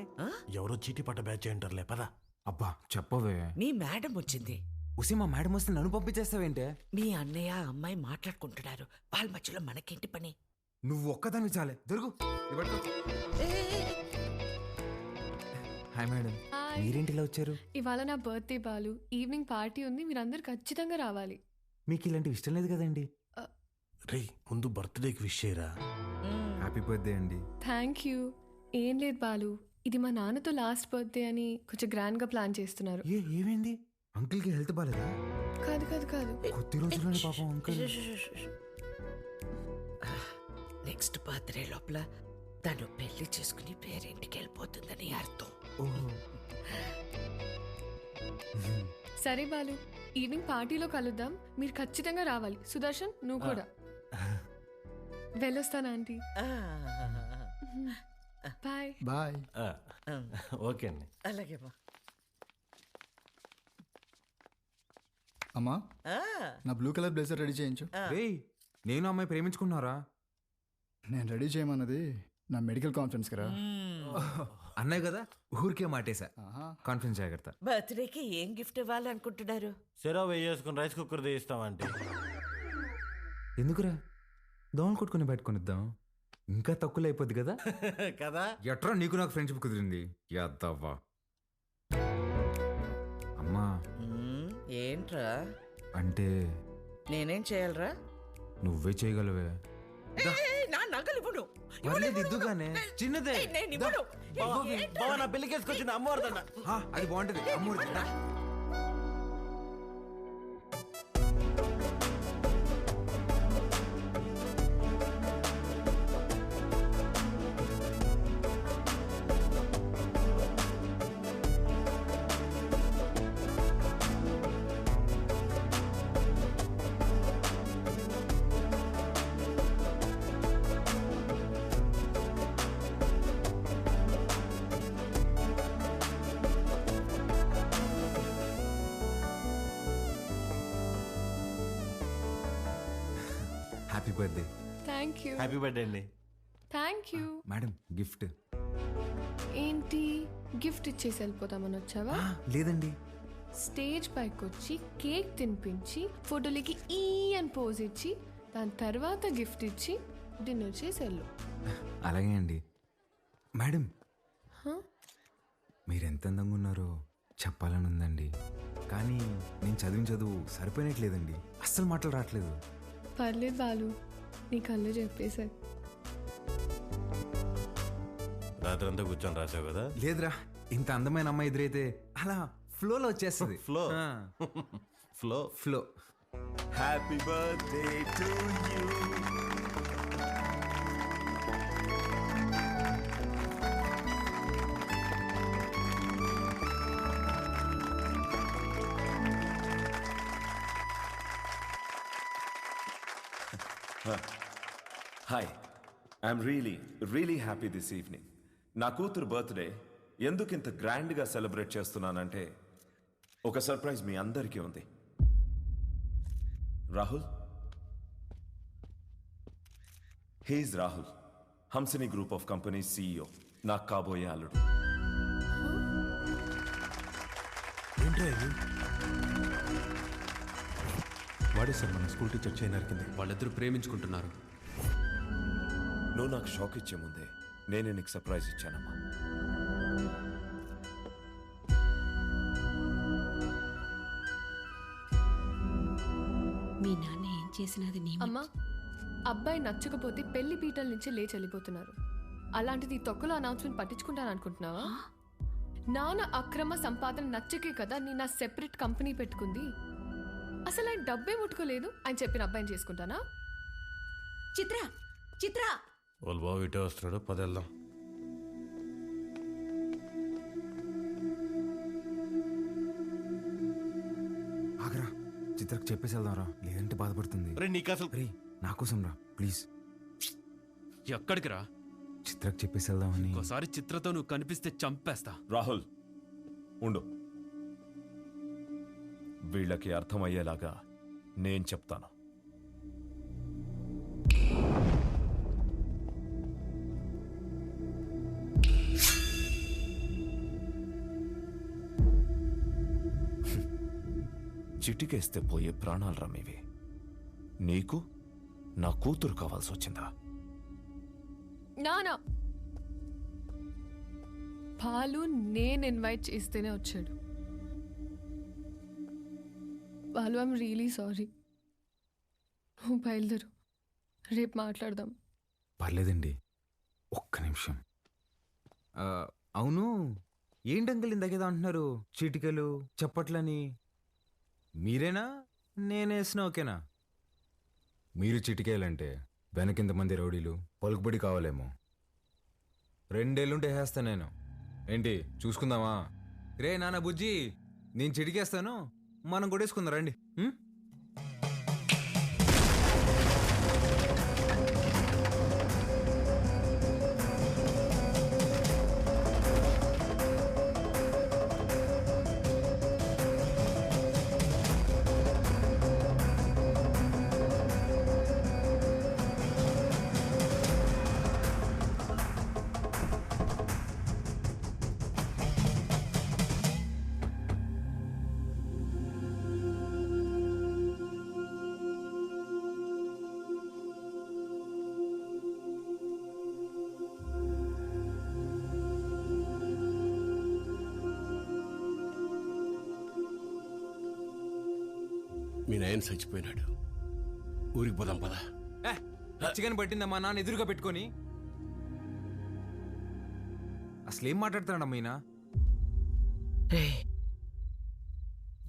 ఎవరో చీటీ పట్ట బ్యాచ్ అంటారులే, పదా. అబ్బా చెప్పవే. నీ మేడం వచ్చింది. ఉసి మా మేడం వస్తే నన్ను పంపించేస్తావేంటే? మీ అన్నయ్య అమ్మాయి మాట్లాడుకుంటున్నారు, వాళ్ళ మధ్యలో మనకేంటి పని? నువ్వు ఒక్కదాన్ని చాలే. దొరుకు. హాయ్ మేడం, మీరేంటిలా వచ్చారు? ఇవాళ నా బర్త్డే బాలు. ఈవినింగ్ పార్టీ ఉంది, మీరందరూ ఖచ్చితంగా రావాలి. మీకు ఇలాంటివి ఇష్టం లేదు కదండి. రే, ముందు బర్త్డేకి విష్ చేయరా. హ్యాపీ బర్త్డే అండి. Thank you. ఏం లేదు బాలు, ఇది మా నాన్నతో లాస్ట్ బర్త్డే అని కొంచెం గ్రాండ్ గా ప్లాన్ చేస్తున్నారు. ఏమైంది? అంకుల్ కి హెల్త్ బాలేదా? కాదు కాదు కాదు, కొద్ది రోజుల్లోనే పాపం అంకుల్. నెక్స్ట్ బర్త్డే లోపల తను పెళ్లి చేసుకుని పేరింటికి వెళ్ళిపోతుందని అర్థం. సరే బాలు, ఈవినింగ్ పార్టీలో కలుద్దాం. మీరు ఖచ్చితంగా రావాలి. సుదర్శన్, నువ్వు కూడా. వెళ్ళొస్తాను ఆంటీ. Bye bye. ఓకే అండి. అలాగే అమ్మా, నా బ్లూ కలర్ బ్లేజర్ రెడీ చేయించు. నేను అమ్మాయి ప్రేమించుకున్నారా? నేను రెడీ చేయమన్నది నా మెడికల్ కాన్ఫరెన్స్కి రా. అన్నయ్య కదా ఊరికే మాటేశా. కాన్ఫిడెన్స్ జాగ్రత్త. బర్త్డేకి ఏం గిఫ్ట్ ఇవ్వాలనుకుంటున్నారు? సెరో వేసుకుని రైస్ కుక్కర్ తీస్తామంటే. ఎందుకురా దోమలు కొట్టుకుని పెట్టుకునిద్దాం, ఇంకా తక్కువ అయిపోద్ది కదా. కదా ఎట్రా నీకు నాకు ఫ్రెండ్షిప్ కుదిరింది యాదవ్వా. అమ్మా ఏంట్రా? అంటే నేనేం చేయాలరా? నువ్వే చేయగలవే. నా నగలు ఇవ్వను. ఇద్దుగానే చిన్నదే. నేను ఇవ్వను. బావ నా పెళ్లికి వేసుకొచ్చింది అమ్మవారిదన్న. అది బాగుంటది అమ్మవారి. Happy birthday. Thank you. Happy birthday అండి. Thank you. మేడం గిఫ్ట్ ఏంటి గిఫ్ట్ ఇచ్చేసి వెళ్ళిపోతామని వచ్చావా? లేదండి, స్టేజ్ పైకి వచ్చి కేక్ తినిపించి ఫోటోలకి ఈ అని పోజ్ ఇచ్చి దాని తర్వాత గిఫ్ట్ ఇచ్చి డిన్నర్ చేసి వెళ్ళు. అలాగే అండి. మేడం హ? మీరు ఎంత అందంగా ఉన్నారో చెప్పాలని ఉందండి, కానీ నేను చదివిన చదువు సరిపోయినట్లేదండి. అస్సలు మాటలు రావట్లేదు. పర్లేదు బాలు, నీ కళ్ళు చెప్పేశారు. రాత్రంతా కూర్చొని రాసావు కదా. లేదురా, ఇంత అందమైన అమ్మాయి ఎదురైతే అలా ఫ్లోలో వచ్చేస్తుంది. Flow flow flow. Happy birthday to you. Hi, I'm really happy this evening. నా కూతురు బర్త్డే ఎందుకు ఇంత గ్రాండ్గా సెలబ్రేట్ చేస్తున్నానంటే ఒక సర్ప్రైజ్ మీ అందరికీ ఉంది. Rahul, he's Rahul, Hamsini group of companies CEO, నాకు కాబోయే అల్లుడు. వాడే సార్ మన స్కూల్ టీచర్ చైన్ నరికింది. వాళ్ళిద్దరూ ప్రేమించుకుంటున్నారు. నువ్వు నాకు షాక్ ఇచ్చే ముందే నేనే నీకు సర్ప్రైజ్ ఇచ్చానమ్మా. మీ నాన్న ఏం చేసినది నీ అమ్మా, అబ్బాయి నచ్చకపోతే పెళ్లి పీటల నుంచి లేచి వెళ్ళిపోతున్నారు. అలాంటిది తొక్కలో అనౌన్స్మెంట్ పట్టించుకుంటాను అనుకుంటున్నావా? నాన్న అక్రమ సంపాదన నచ్చకే కదా నేను నా సెపరేట్ కంపెనీ పెట్టుకుంది. అసలు ఆయన డబ్బే ముట్టుకోలేదు, ఆయన చెప్పిన అబ్బాయిని చేసుకుంటానా? చిత్ర చిత్ర వాళ్ళు బాబు ఇటే వస్తున్నాడు, పదేళ్దాం. ఆగరా, చిత్రకు చెప్పేసి వెళ్దాంరా, లేదంటే బాధపడుతుంది. రే నీకు అసలు రే నా కోసం రా ప్లీజ్. ఎక్కడికి రా? చిత్రకు చెప్పేసి వెళ్దామని. ఒకసారి చిత్రతో నువ్వు కనిపిస్తే చంపేస్తా. రాహుల్ ఉండు, వీళ్ళకి అర్థమయ్యేలాగా నేను చెప్తాను. చిటికేస్తే పోయే ప్రాణాలు రమ్మేవి. నీకు నా కూతురు కావాల్సి వచ్చిందా? నానా బాలు నేను ఇన్వైట్ చేస్తేనే వచ్చాడు. Balu, I'm really sorry. నువ్వు బయలుదేరు, రేపు మాట్లాడదాం. పర్లేదండి, ఒక్క నిమిషం. అవును, ఏంటంకల్ ఇందాకేదో అంటున్నారు, చీటికలు చప్పట్లని. మీరేనా నేనేసిన ఓకేనా? మీరు చిటికేయాలంటే వెనకింతమంది రౌడీలు పలుకుబడి కావాలేమో. 2 ఏళ్ళుంటే వేస్తా నేను. ఏంటి చూసుకుందామా? రే నాన్న బుజ్జి, నేను చిటికేస్తాను, మనం కొట్టేసుకుందాం రండి. నాయన చచ్చిపోయినాడు. ఊరికి పోదాం పదా. చికెన్ పట్టిందా మా నాన్న ఎదురుగా పెట్టుకొని? అసలు ఏం మాట్లాడుతున్నాడమ్మా ఈయన?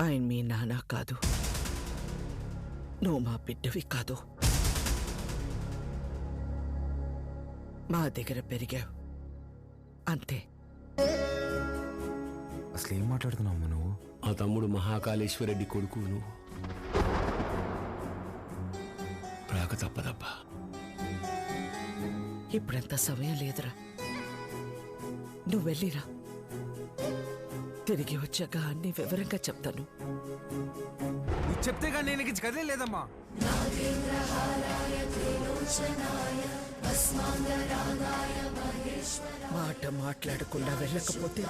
ఆయన మీ నాన్న కాదు, నువ్వు మా బిడ్డవి కాదు. మా దగ్గర పెరిగావు అంతే. అసలు ఏం మాట్లాడుతున్నావు నువ్వు? ఆ తమ్ముడు మహాకాళేశ్వరరెడ్డి కొడుకు నువ్వు. రాక తప్పదబ్బా. ఇప్పుడంత సమయం లేదురా, నువ్వు వెళ్ళిరా. తిరిగి వచ్చాక అన్ని వివరంగా చెప్తాను. చెప్తే కానీ నేను కదిలే లేదమ్మా. మాట మాట్లాడకుండా వెళ్ళకపోతే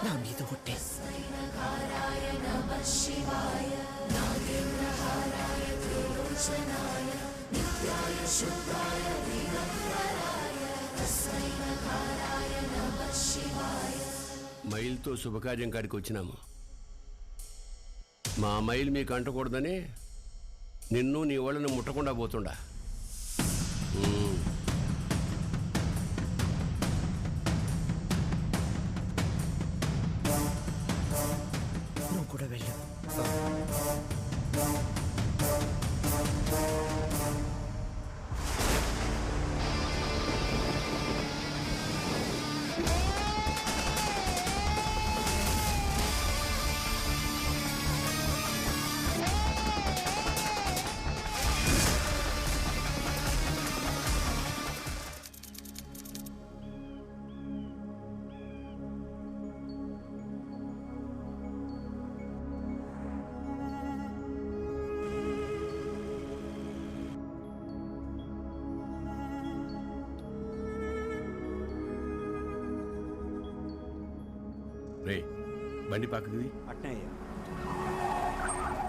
నా మీద ఒట్టే. మైల్తో శుభకార్యం కాడికి వచ్చినాము. మా మైల్ మీకు అంటకూడదని నిన్ను నీ వాళ్ళని ముట్టకుండా పోతుండా. నువ్వు కూడా వెళ్ళు. రే బండి పక్కది. అట్నే అయ్యా.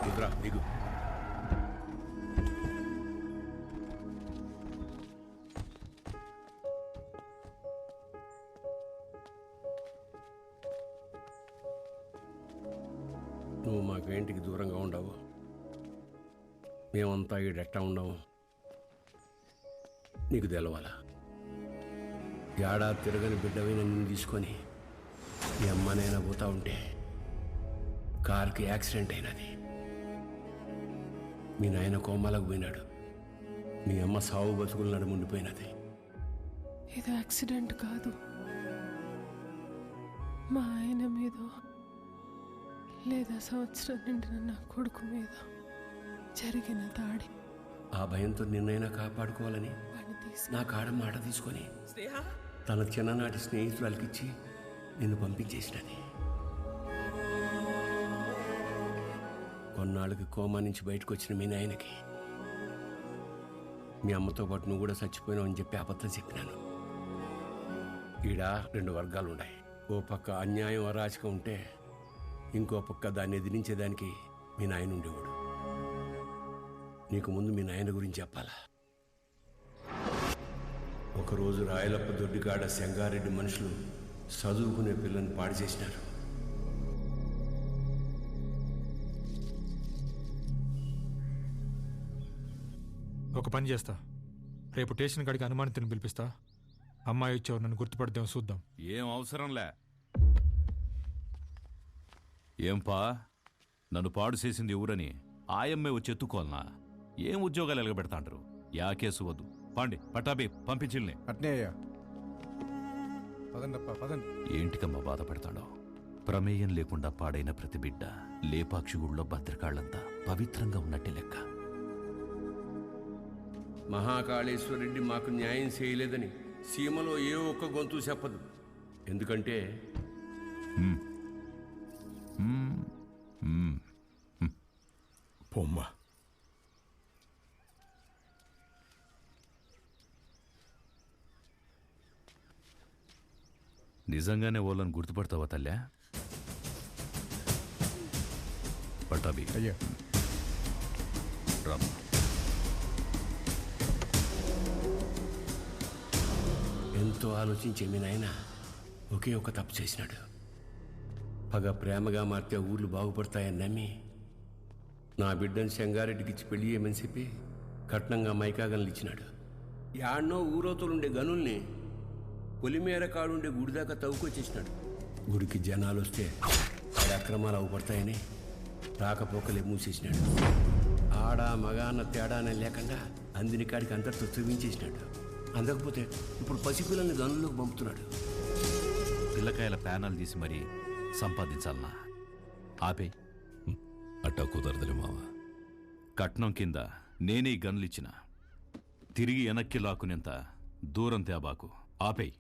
దిగురా దిగు. నువ్వు మాకు ఇంటికి దూరంగా ఉండవు, మేమంతా ఈడెట్టా ఉండవు. నీకు తెలవాలా? ఏడాది తిరగని బిడ్డవైన నిన్ను తీసుకొని మీ అమ్మనైనా పోతా ఉంటే కారుకి యాక్సిడెంట్ అయినది. మీ నాయన కోమాలకు పోయినాడు. మీ అమ్మ సావు బతుకులు నడుముండిపోయినది. ఇది యాక్సిడెంట్ కాదు, మా ఆయన మీద లేదా సంవత్సరం నిండిన నా కొడుకు మీద జరిగిన దాడి. ఆ భయంతో నిన్నైనా కాపాడుకోవాలని నా కాడ మాట తీసుకొని తన చిన్ననాటి స్నేహితురాలకిచ్చి నిన్ను పంపించేసినది. కొన్నాళ్ళకి కోమా నుంచి బయటకు వచ్చిన మీ నాయనకి మీ అమ్మతో పాటు నువ్వు కూడా చచ్చిపోయినావు అని చెప్పి అబద్ధం చెప్పినాను. ఈడ రెండు వర్గాలు ఉన్నాయి. ఓ పక్క అన్యాయం అరాచకం ఉంటే ఇంకో పక్క దాన్ని ఎదిరించేదానికి మీ నాయన ఉండేవాడు. నీకు ముందు మీ నాయన గురించి చెప్పాలా? ఒకరోజు రాయలప్ప దొడ్డికాడ సెంగారెడ్డి మనుషులు చదువుకునే పిల్లని పాడు చేసినారు. ఒక పని చేస్తా, రేపు స్టేషన్ కాడికి అనుమానితుని పిలిపిస్తా. అమ్మాయి వచ్చేవారు నన్ను గుర్తుపడదేమో చూద్దాం. ఏం అవసరంలే. ఏంపా నన్ను పాడు చేసింది ఎవరని ఆయమ్మే వచ్చి ఎత్తుకోవాలనా? ఏం ఉద్యోగాలు ఎలగబెడతాంటారు? యా కేసు వద్దు. పాండి పటాబి పంపించిల్ని. అట్నే అయ్యా. పదండప్పా పదండి. ఏంటికమ్మా బాధపడతాడో? ప్రమేయం లేకుండా పాడైన ప్రతి బిడ్డ లేపాక్షి గుళ్ళో భద్రకాళ్ళంతా పవిత్రంగా ఉన్నట్టే లెక్క. మహాకాళేశ్వరరెడ్డి మాకు న్యాయం చేయలేదని సీమలో ఏ ఒక్క గొంతు చెప్పదు. ఎందుకంటే పొమ్మ నిజంగానే వాళ్ళని గుర్తుపడతావా తల్లా? పటాబి అయ్యా రామ్. ఎంతో ఆలోచించే మీ నాయన ఒకే ఒక తప్పు చేసినాడు. పగ ప్రేమగా మారితే ఊర్లు బాగుపడతాయని నమ్మి నా బిడ్డను చెంగారెడ్డికి ఇచ్చి పెళ్లి చేయమని చెప్పి కట్నంగా మైకాగన్లు ఇచ్చినాడు. యాడ్నో ఊరోతులుండే గనుల్ని పొలిమేర కాడుండే గుడి దాకా తవ్వుకొచ్చేసినాడు. గుడికి జనాలు వస్తే ఆడ అక్రమాలు అవుపడతాయని రాకపోకలే మూసేసినాడు. ఆడ మగ అన్న తేడానే లేకుండా అందిని కాడికి అంతటితో చూపించేసినాడు. అందకపోతే ఇప్పుడు పసిపిల్లల్ని గనుల్లోకి పంపుతున్నాడు. పిల్లకాయల ప్యానాలు తీసి మరీ సంపాదించాలనా? ఆపే. అట్టా కుదరదులే మావా. కట్నం కింద నేనే గన్లిచ్చిన తిరిగి వెనక్కి లాక్కునేంత దూరం తేబాకు. ఆపేయ్.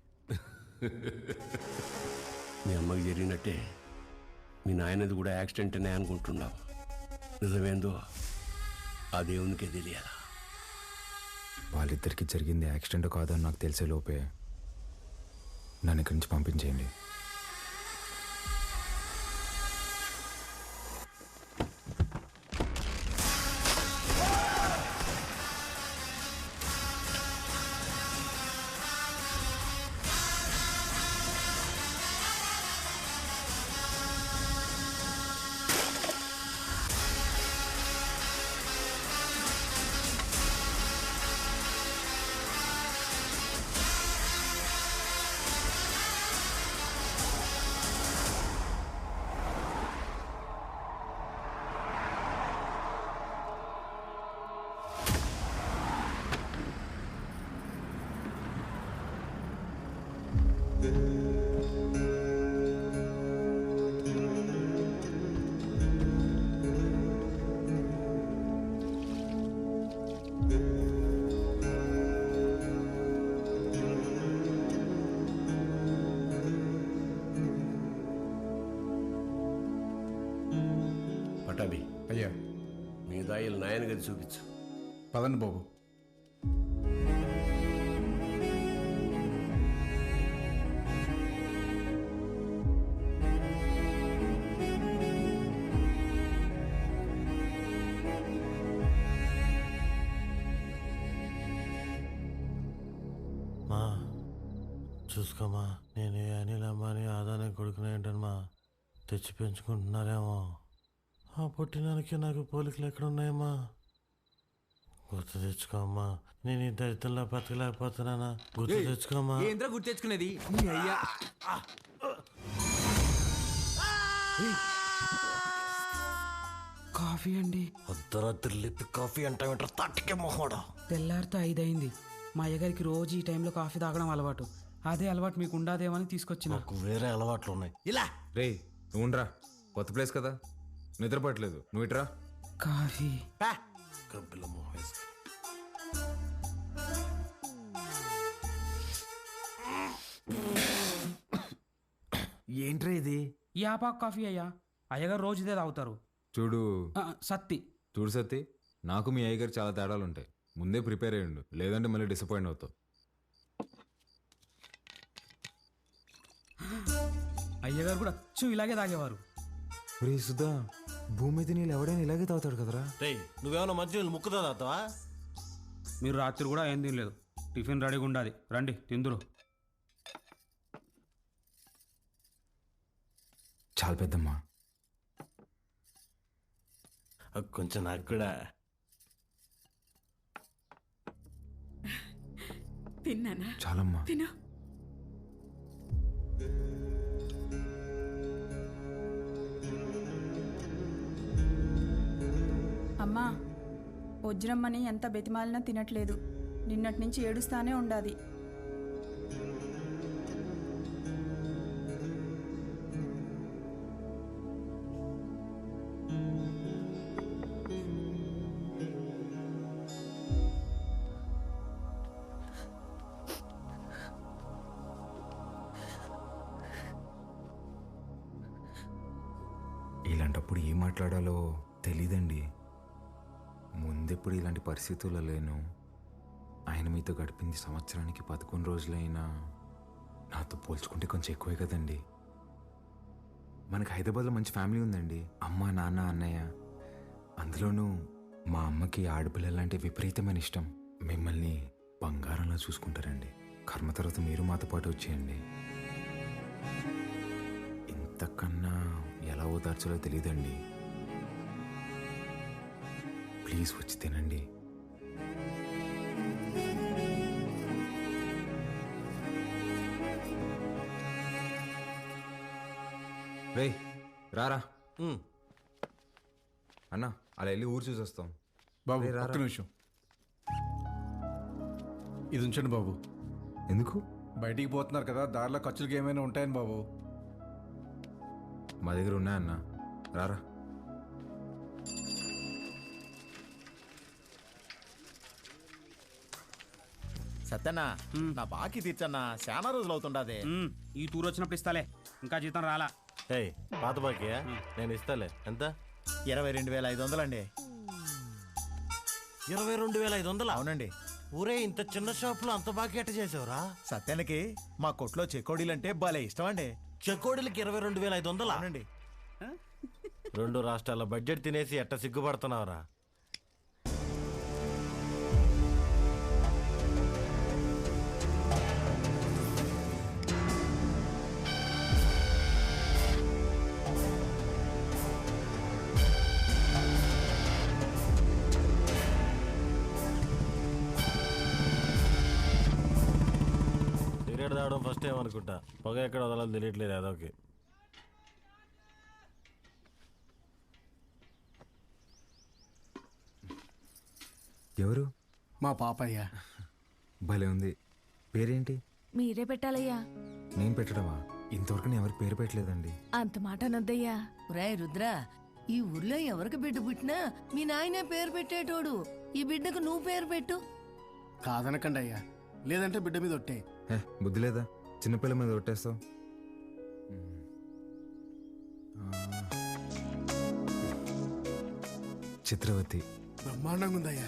మీ అమ్మకి జరిగినట్టే మీ నాయనది కూడా యాక్సిడెంట్ అనే అనుకుంటున్నావు. నిజమేందో ఆ దేవునికే తెలియాలా. వాళ్ళిద్దరికి జరిగింది యాక్సిడెంట్ కాదని నాకు తెలిసే లోపే నన్ను ఇక్కడి నుంచి పంపించేయండి. పటాబి అయ్యా, మీ దాయిలు నాయన గది చూపించు. పదండి బాబు. మా చూసుకోమా, నేను అనిల్ అమ్మాని ఆదానే కొడుకునేంటమ్మా తెచ్చి పెంచుకుంటున్నారేమో. ఆ పుట్టినానికి నాకు పోలికలు ఎక్కడున్నాయమ్మా? గుర్తు తెచ్చుకోమ్మా. నేను ఈ దరిద్రంలో బతకలేకపోతున్నానా? గుర్తు తెచ్చుకోమ్మా. ఏంద్రా గుర్తు తెచ్చుకునేది? అయ్యా కాఫీ అండి. అర్ధరాత్రి లేపి కాఫీ అంటావేంటారు? తట్టుకే మొహోడా. తెల్లారితో 5 అయింది. మా అయ్యగారికి రోజు ఈ టైంలో కాఫీ తాగడం అలవాటు. అదే అలవాటు మీకు ఉండాదేమని తీసుకొచ్చిన. నాకు వేరే అలవాట్లు ఉన్నాయి. ఇలా రే నువ్వుండ్రా, కొత్త ప్లేస్ కదా, నిద్రపట్టలేదు. నువ్వు ఇట్రా. కాఫీ గబ్బిల మొహం వేసుకు. ఏంట్రా ఇది? యాపాక్ కాఫీ అయ్యా. అయ్యగారు రోజు ఇదే తాగుతారు. చూడు సత్తి, చూడు సత్తి, నాకు మీ అయ్యగారు చాలా తేడాలు ఉంటాయి. ముందే ప్రిపేర్ అయ్యండు, లేదంటే మళ్ళీ డిసప్పాయింట్ అవుతావు. అయ్యగారు కూడా అచ్చు ఇలాగే తాగేవారు. రే సుధా, భూమి మీద నీళ్ళు ఎవడైనా ఇలాగే తాగుతాడు కదరా. రే నువ్వేమన్నా మధ్య ముక్కుతో తాగుతావా? మీరు రాత్రి కూడా ఏం తినలేదు. టిఫిన్ రెడీగా ఉండాలి, రండి తిందురు. చాలా పెద్దమ్మా. కొంచెం నాకు కూడా. తిన్నానా? చాలమ్మా. తిను. అమ్మా, వజ్రమ్మని ఎంత బెతిమాలినా తినట్లేదు. నిన్నటి నుంచి ఏడుస్తానే ఉండాది. ఇలాంటప్పుడు ఏం మాట్లాడాలో తెలీదండి. ముందెప్పుడు ఇలాంటి పరిస్థితుల్లో లేను. ఆయన మీతో గడిపింది సంవత్సరానికి 11 రోజులైనా నాతో పోల్చుకుంటే కొంచెం ఎక్కువే కదండి. మనకు హైదరాబాద్లో మంచి ఫ్యామిలీ ఉందండి. అమ్మ, నాన్న, అన్నయ్య. అందులోనూ మా అమ్మకి ఆడపిల్లలంటే విపరీతమైన ఇష్టం. మిమ్మల్ని బంగారంలా చూసుకుంటారండి. కర్మ తర్వాత మీరు మాతో పాటు వచ్చేయండి. ఇంతకన్నా ఎలా ఓదార్చాలో తెలియదండి. ప్లీజ్ వచ్చి తినండి. రే రారా అన్నా, అలా వెళ్ళి ఊరు చూసి వస్తాం. బాబు రే, రారా. ఒక్క నిమిషం ఇది ఉంచండి బాబు. ఎందుకు? బయటికి పోతున్నారు కదా, దారిలో ఖర్చులకి ఏమైనా ఉంటాయని బాబు. మా దగ్గర ఉన్నాయన్నా, రారా. సత్యన్నా, నా బాకీ తీర్చన్నా, చాలా రోజులు అవుతుండదే. ఈ టూర్ వచ్చినప్పుడు ఇస్తాలే, ఇంకా జీతం రాలా. ఏయ్, పాత బాకీయా? నేను ఇస్తాలే. ఎంత? 22,500 అండి. 22,500? అవునండి. ఊరే, ఇంత చిన్న షాపులో అంత బాకీ ఎట్ట చేసావురా? సత్యానికి మా కొట్లో చెకోడీలంటే భలే ఇష్టం అండి. చెకోడీలకి 22,500? అవునండి. 2 రాష్ట్రాల బడ్జెట్ తినేసి ఎట్ట సిగ్గుపడుతున్నావురా? సిగరెట్ తాగడం ఫస్ట్ టైం అనుకుంటా. పొగ ఎక్కడ వదలాలో తెలియట్లేదు అదొకే. ఎవరు? మా పాపయ్య. భలే ఉంది. పేరేంటి? మీరే పెట్టాలయ్యా. నేను పెట్టడమా? ఇంతవరకు నేను ఎవరికి పేరు పెట్టలేదండి. అంత మాట అనొద్దయ్యా. రాయ్ రుద్ర, ఈ ఊర్లో ఎవరికి బిడ్డ పుట్టినా మీ నాయనే పేరు పెట్టేటోడు. ఈ బిడ్డకు నువ్వు పేరు పెట్టు. కాదనకండి అయ్యా, లేదంటే బిడ్డ మీద ఒట్టే. బుద్ధి లేదా? చిన్నపిల్ల మీద కొట్టేస్తావు. చిత్రవతి. బ్రహ్మాండంగా ఉందయ్యా.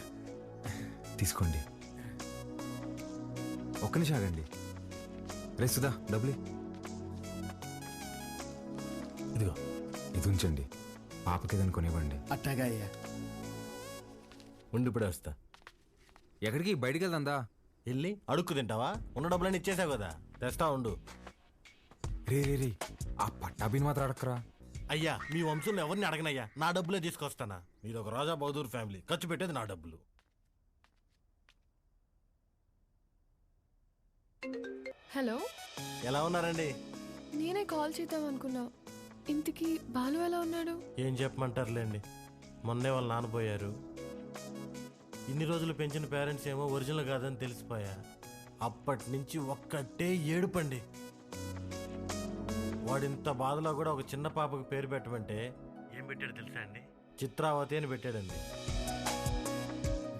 తీసుకోండి. ఒక్క నిమిషం ఆగండి. రే సుధా, డబ్బులు ఇదిగో. ఇది ఉంచండి, పాపకి ఏదైనా కొనివ్వండి. అట్టాగా అయ్యా. ఉండి ఇప్పుడే వస్తా. ఎక్కడికి? బయటికి వెళ్దా? వెళ్ళి అడుక్కు తింటావా? ఉన్న డబ్బులన్నీ ఇచ్చేసావు కదా, తెస్తా ఉండు. రే రే రే, ఆ పట్టాభిని మాత్రం అడక్కరా. అయ్యా, మీ వంశంలో ఎవరిని అడగనయ్యా, నా డబ్బులే తీసుకొస్తానా. మీరు ఒక రాజా బహదూర్ ఫ్యామిలీ, ఖర్చు పెట్టేది నా డబ్బులు. హలో, ఎలా ఉన్నారండి? నేనే కాల్ చేద్దాం అనుకున్నా. ఇంటికి బాలు ఎలా ఉన్నాడు? ఏం చెప్పమంటారులేండి, మొన్నే వాళ్ళు నాన్నపోయారు. ఇన్ని రోజులు పెంచిన పేరెంట్స్ ఏమో ఒరిజినల్ కాదని తెలిసిపోయా. అప్పటి నుంచి ఒక్కటే ఏడుపండి. వాడింత బాధలో కూడా ఒక చిన్న పాపకు పేరు పెట్టమంటే ఏం పెట్టాడు తెలుసా అండి? చిత్రావతి అని పెట్టాడండి.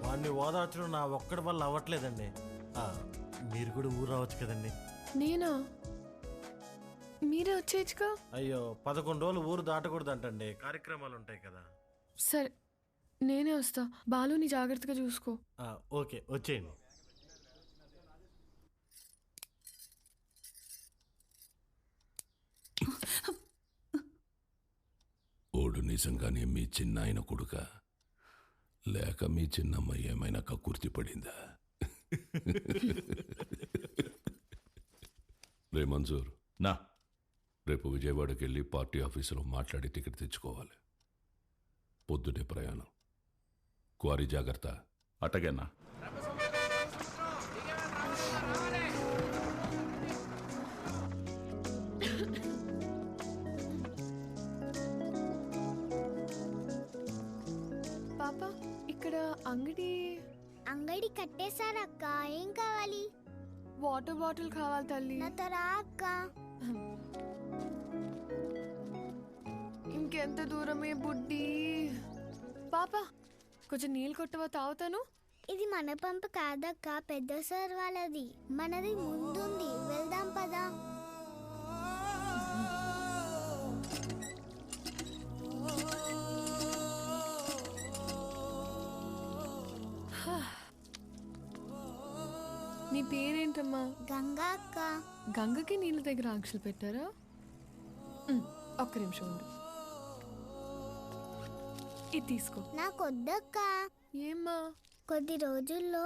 వాడిని ఓదార్చడం నా ఒక్కడి వల్ల అవ్వట్లేదండి. మీరు కూడా ఊరు రావచ్చు కదండి. నేనా? మీరే వచ్చేయచ్చుగా. అయ్యో, 11 రోజులు ఊరు దాటకూడదంటండి, కార్యక్రమాలు ఉంటాయి కదా. సరే, నేనే వస్తా. బాలుని జాగ్రత్తగా చూసుకో. ఓకే, వచ్చేయండి. ఓడు నిజంగానే మీ చిన్నాయన కొడుక, లేక మీ చిన్నమ్మ ఏమైనా కక్కుర్తి పడిందా? రే మంజూర్, నా రేపు విజయవాడకి వెళ్ళి పార్టీ ఆఫీసులో మాట్లాడి టికెట్ తెచ్చుకోవాలి. పొద్దునే ప్రయాణం. క్వారీ జాగ్రత్త. అటగన్నా. పాప, ఇక్కడ అంగడి కట్టేశారక్క. ఏం కావాలి? వాటర్ బాటిల్ కావాలి తల్లి. నాతో రా అక్క. ఇంకెంత దూరమే బుడ్డి. పాప, కొంచెం నీళ్ళు కొట్టవా, తాగుతాను. ఇది మన పంపు కాదక్క, పెద్ద సార్ వాళ్ళది. మనది ముందుంది, వెళ్దాం పదా. నీ పేరేంటమ్మా? గంగా అక్క. గంగకి నీళ్ళ దగ్గర ఆంక్షలు పెట్టారా? ఒక్క నిమిషం ఉండు. ఇది తీసుకో. నాకొద్దక్క. ఏమ్మా? కొద్ది రోజుల్లో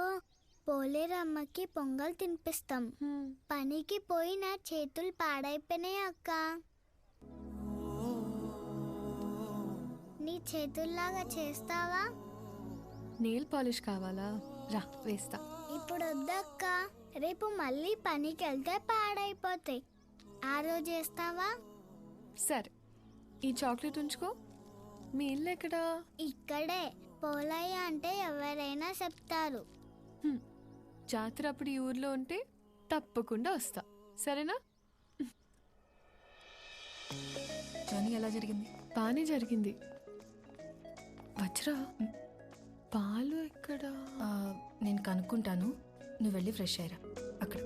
పోలేరమ్మకి పొంగల్ తినిపిస్తాం. పనికి పోయి నా చేతులు పాడైపోయినాయి అక్క. నీ చేతుల్లాగా చేస్తావా? నెయిల్ పాలిష్ కావాలా? రా వేస్తా. ఇప్పుడు వద్దక్క, రేపు మళ్ళీ పనికి వెళ్తే పాడైపోతాయి. ఆ రోజు వేస్తావా? సరే, ఈ చాక్లెట్ ఉంచుకో. మీ ఇల్లు ఎక్కడా? ఇక్కడే. పోలయ్య అంటే ఎవరైనా చెప్తారు. జాతర అప్పుడు ఈ ఊర్లో ఉంటే తప్పకుండా వస్తా, సరేనా? జర్నీ ఎలా జరిగింది? బాగానే జరిగింది. వజ్రా, పాలు ఎక్కడా? నేను కనుక్కుంటాను, నువ్వు వెళ్ళి ఫ్రెష్ అయ్యరా అక్కడ.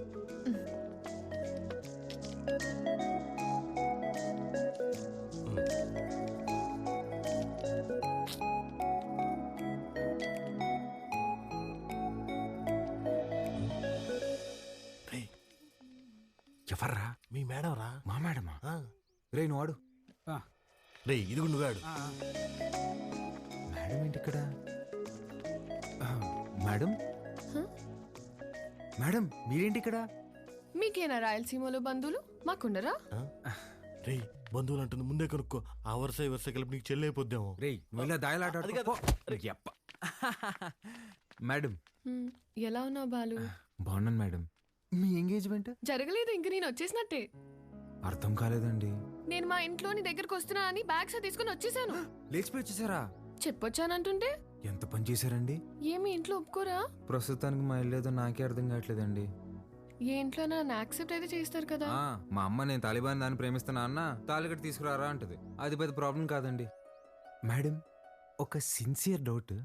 ఎవర్రా? మీ మేడం రా. మా మేడమా? రే నువ్వు ఆడు. రే ఇది నువ్వు ఆడు. మేడం ఏంటి ఇక్కడ? మేడం మేడం మీరేంటి ఇక్కడ? మీకేనా రాయలసీమలో బంధువులు? మాకుండరా? రే బంధువులు అంటుంది, ముందే కనుక్కో. ఆ వరుస ఈ వరుస కలిపి నీకు చెల్లి అయిపోద్దాము. రే నువ్వు ఇలా దాయలాట మేడం. ఎలా ఉన్నావు బాలు? బాగున్నాను మేడం. మీ ఎంగేజ్మెంట్ జరగలేదు, ఇంక నేను వచ్చేసినట్టే. అర్థం కాలేదండి. నేను మా ఇంట్లో నీ దగ్గరకు వస్తున్నా అని బ్యాగ్స్ తీసుకుని వచ్చేసాను. లేచిపోయి వచ్చేసారా? చెప్పొచ్చానంటుంటే ఎంత పని చేశారండి? ఏమి ఇంట్లో ఒప్పుకోరా? ప్రస్తుతానికి మా ఇల్లు ఏదో నాకే అర్థం కావట్లేదండి. ఏ ఇంట్లో నన్ను యాక్సెప్ట్ అయితే చేస్తారు కదా. మా అమ్మ నేను తాలిబాన్ దాన్ని ప్రేమిస్తున్నా అన్న తాలిగట్టు తీసుకురారా అంటది. అది పెద్ద ప్రాబ్లం కాదండి. మేడం ఒక సిన్సియర్ డౌట్.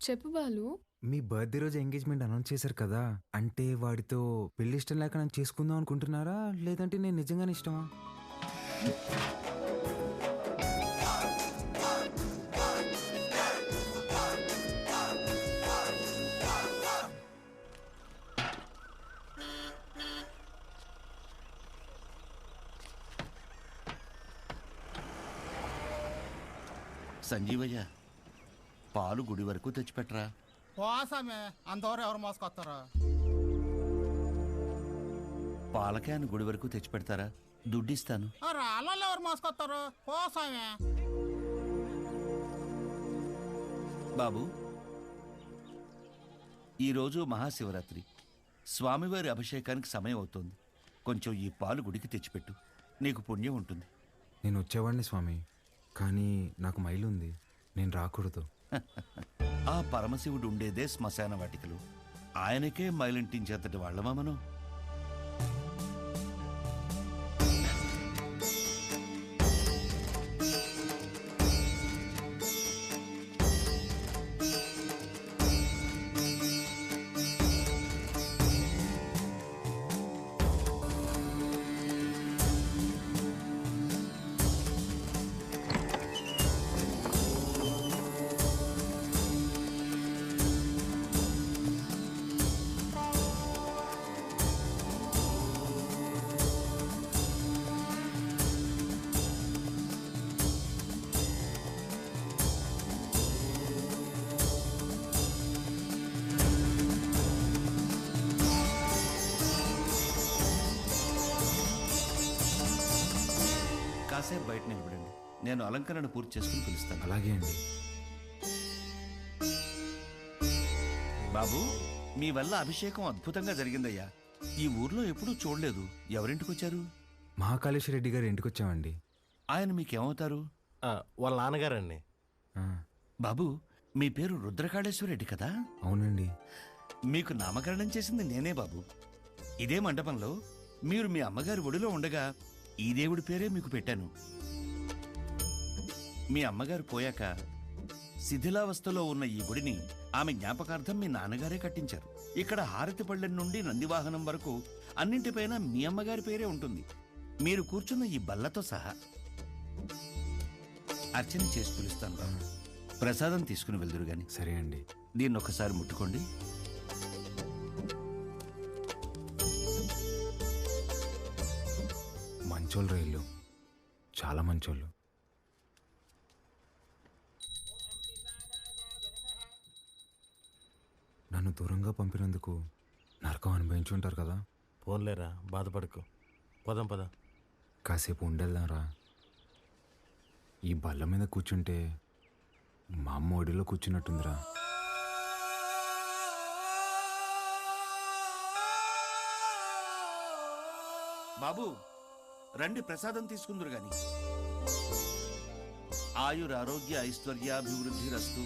చెప్పు బాలు. మీ బర్త్డే రోజు ఎంగేజ్మెంట్ అనౌన్స్ చేశారు కదా, అంటే వాడితో పెళ్లి ఇష్టం లేక నన్ను చేసుకుందాం అనుకుంటున్నారా, లేదంటే నేను నిజంగానే ఇష్టమా? సంజీవయ్య, పాలు గుడి వరకు తెచ్చిపెట్టరా. పోసామే, అంతవరకు ఎవరు మోసుకొస్తారా? పాల క్యాన్ గుడి వరకు తెచ్చిపెడతారా? దుడ్డిస్తాను. రాళ్ళల్లో ఎవరు మోసుకొస్తారు? పోసామే. బాబు, ఈరోజు మహాశివరాత్రి, స్వామివారి అభిషేకానికి సమయం అవుతోంది. కొంచెం ఈ పాలు గుడికి తెచ్చిపెట్టు, నీకు పుణ్యం ఉంటుంది. నేను వచ్చేవాడిని స్వామి, కానీ నాకు మైలు ఉంది, నేను రాకూడదు. ఆ పరమశివుడు ఉండేదే శ్మశాన వాటికలు. ఆయనకే మైలింటించేంతటి వాళ్ళమా మనం? కాసేపు బయట నిలబడండి, నేను అలంకరణ పూర్తి చేసుకుని పిలుస్తాను. అలాగే అండి. బాబు, మీ వల్ల అభిషేకం అద్భుతంగా జరిగిందయ్యా. ఈ ఊర్లో ఎప్పుడూ చూడలేదు. ఎవరింటికి వచ్చారు? మహాకాళేశ్వర రెడ్డి గారు ఇంటికి వచ్చామండి. ఆయన మీకేమవుతారు? వాళ్ళ నాన్నగారండి. బాబు, మీ పేరు రుద్రకాళేశ్వర రెడ్డి కదా? అవునండి. మీకు నామకరణం చేసింది నేనే బాబు. ఇదే మండపంలో మీరు మీ అమ్మగారి ఒడిలో ఉండగా ఈ దేవుడి పేరే మీకు పెట్టాను. మీ అమ్మగారు పోయాక శిథిలావస్థలో ఉన్న ఈ గుడిని ఆమె జ్ఞాపకార్థం మీ నాన్నగారే కట్టించారు. ఇక్కడ హారతి పళ్ళెం నుండి నందివాహనం వరకు అన్నింటిపైన మీ అమ్మగారి పేరే ఉంటుంది, మీరు కూర్చున్న ఈ బల్లతో సహా. అర్చన చేసి పిలుస్తాను బాబు. ప్రసాదం తీసుకుని వెళ్దురు గాని. సరే అండి. దీన్ని ఒకసారి ముట్టుకోండి. మంచోళ్ళు రైళ్ళు, చాలా మంచోళ్ళు. నన్ను దూరంగా పంపినందుకు నరకం అనుభవించుంటారు కదా. పోన్లేరా, బాధపడుకో. పదం పద. కాసేపు ఉండేద్దాంరా. ఈ బల్ల మీద కూర్చుంటే మా అమ్మ ఒడిలో కూర్చున్నట్టుందిరా. బాబు రండి, ప్రసాదం తీసుకుందరు గాని. ఆయురారోగ్య ఐశ్వర్యాభివృద్ధి రస్తు.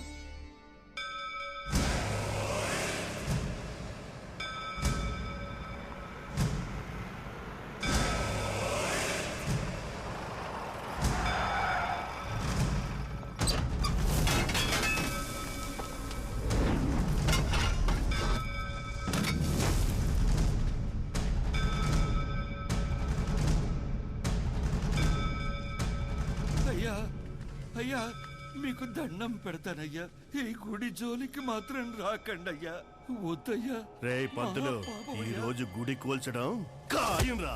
అయ్యా అయ్యా, మీకు దండం పెడతానయ్యా, ఈ గుడి జోలికి మాత్రం రాకండయ్యా. వద్దయ్యా. రే పంతులు, ఈ రోజు గుడి కూల్చడం ఖాయం రా.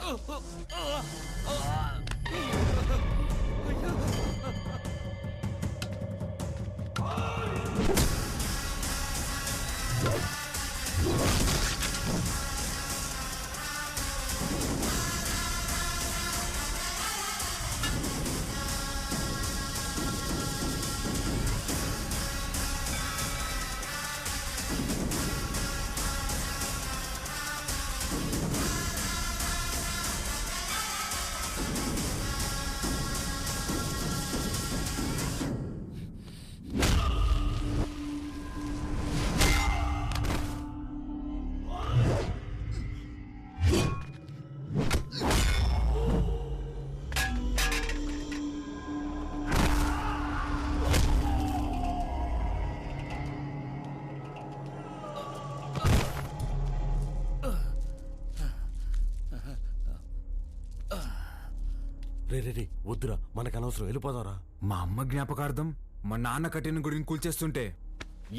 రే రే రే వద్దురా, మనకు అనవసరం, వెళ్ళిపోదాంరా. మా అమ్మ జ్ఞాపకార్థం మా నాన్న కట్టిన గుడిని కూల్చేస్తుంటే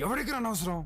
ఎవరికి అనవసరం?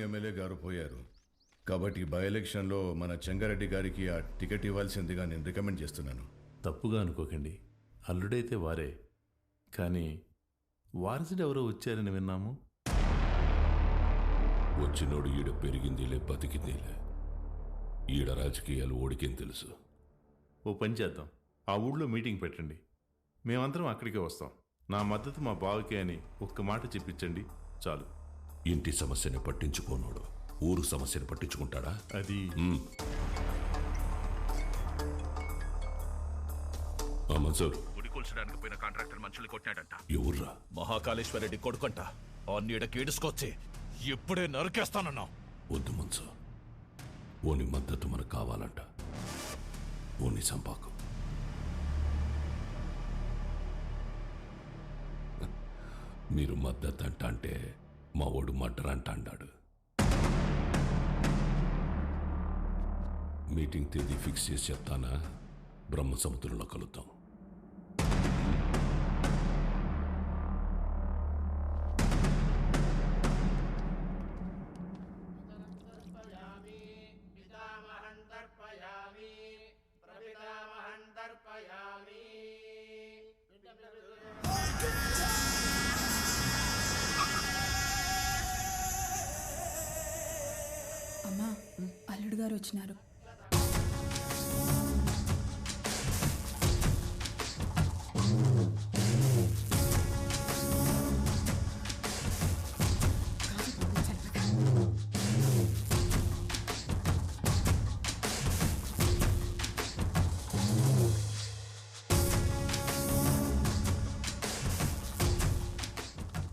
ఎమ్మెల్యే గారు పోయారు కాబట్టి బై ఎలక్షన్లో మన చెంగారెడ్డి గారికి ఆ టికెట్ ఇవ్వాల్సిందిగా నేను రికమెండ్ చేస్తున్నాను. తప్పుగా అనుకోకండి, అల్లుడైతే వారే, కానీ వారసుడు ఎవరో వచ్చారని విన్నాము. వచ్చినోడు ఈడ పెరిగిందిలే బతికిందిలే, ఈడ రాజకీయాలు ఓడికేం తెలుసు. ఓ పని చేద్దాం, ఆ ఊళ్ళో మీటింగ్ పెట్టండి, మేమందరం అక్కడికే వస్తాం. నా మద్దతు మా బావకే అని ఒక్క మాట చెప్పించండి చాలు. ఇంటి సమస్యని పట్టించుకోనోడు ఊరు సమస్యను పట్టించుకుంటాడా? అది మన్సూర్, గుడి కూల్చడానికి పోయిన కాంట్రాక్టర్ మనుషులు కొట్టాడంట. ఎవర్రా? మహాకాళేశ్వరరెడ్డి కొడుకంట. ఆ నీడకి ఏడుసుకొచ్చి ఇప్పుడే నరికేస్తానన్నా. వద్దు మన్సూర్, ఓని మద్దతు మనకు కావాలంట. ఓని సంపాకు. మీరు మద్దతు అంట అంటే మా ఓడు మడ్డర్ అంట అన్నాడు. మీటింగ్ తేదీ ఫిక్స్ చేసి చెప్తానా? బ్రహ్మ సముద్రంలో కలుద్దాం. అమ్మా, అల్లుడు గారు వచ్చినారు.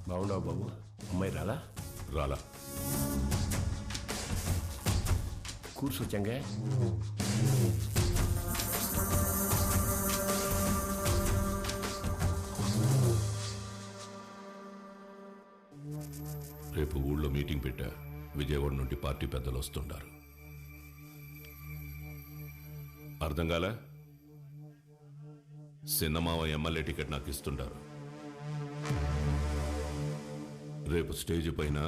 బాగున్నావు బాబు? అమ్మాయి రాలా? రాలా. కూర్చోచ్చంగా. రేపు ఊళ్ళో మీటింగ్ పెట్టా. విజయవాడ నుండి పార్టీ పెద్దలు వస్తుంటారు. అర్థం కాలా? సిన్నమావ ఎమ్మెల్యే టికెట్ నాకు ఇస్తుంటారు. రేపు స్టేజ్ పైన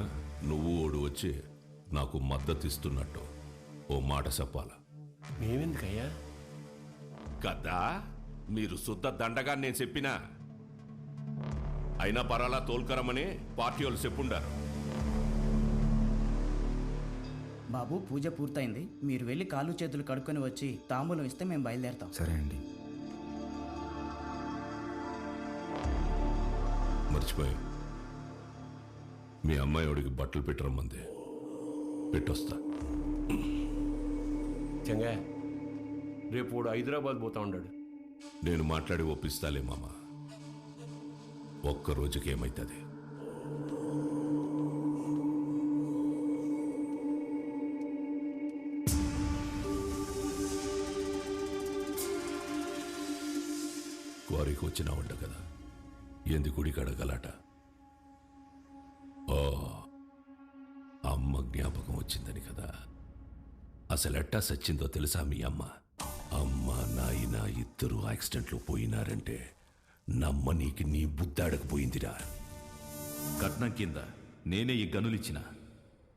నువ్వు ఓడు వచ్చి నాకు మద్దతు ఇస్తున్నట్టు ఓ మాట చెప్పాలా? మేమెందుకయ్యా? కదా మీరు శుద్ధ దండగా నేను చెప్పినా. అయినా పరాలా తోల్కరమని పార్టీ వాళ్ళు చెప్పుండారు. బాబు, పూజ పూర్తయింది. మీరు వెళ్ళి కాళ్ళు చేతులు కడుక్కొని వచ్చి తాంబూలం ఇస్తే మేము బయలుదేరతాం. సరే అండి. మర్చిపోయా, మీ అమ్మాయి వాడికి బట్టలు పెట్టరమ్మంది. పెట్టొస్తా. చంగా, రేపు వాడు హైదరాబాద్ పోతా ఉన్నాడు. నేను మాట్లాడి ఒప్పిస్తాలే మామ. ఒక్క రోజుకి ఏమైతుంది? క్వారీకి వచ్చినా ఉండ కదా, ఎందు గుడి కడగలాట. ఓ, అమ్మ జ్ఞాపకం వచ్చిందని కదా. అసలెట్టా సచ్చిందో తెలుసా మీ అమ్మ? అమ్మ నాయన ఇద్దరు యాక్సిడెంట్లో పోయినారంటే నమ్మనీకి నీ బుద్ధాడకపోయిందిరా. కట్నం కింద నేనే ఈ గనులిచ్చిన,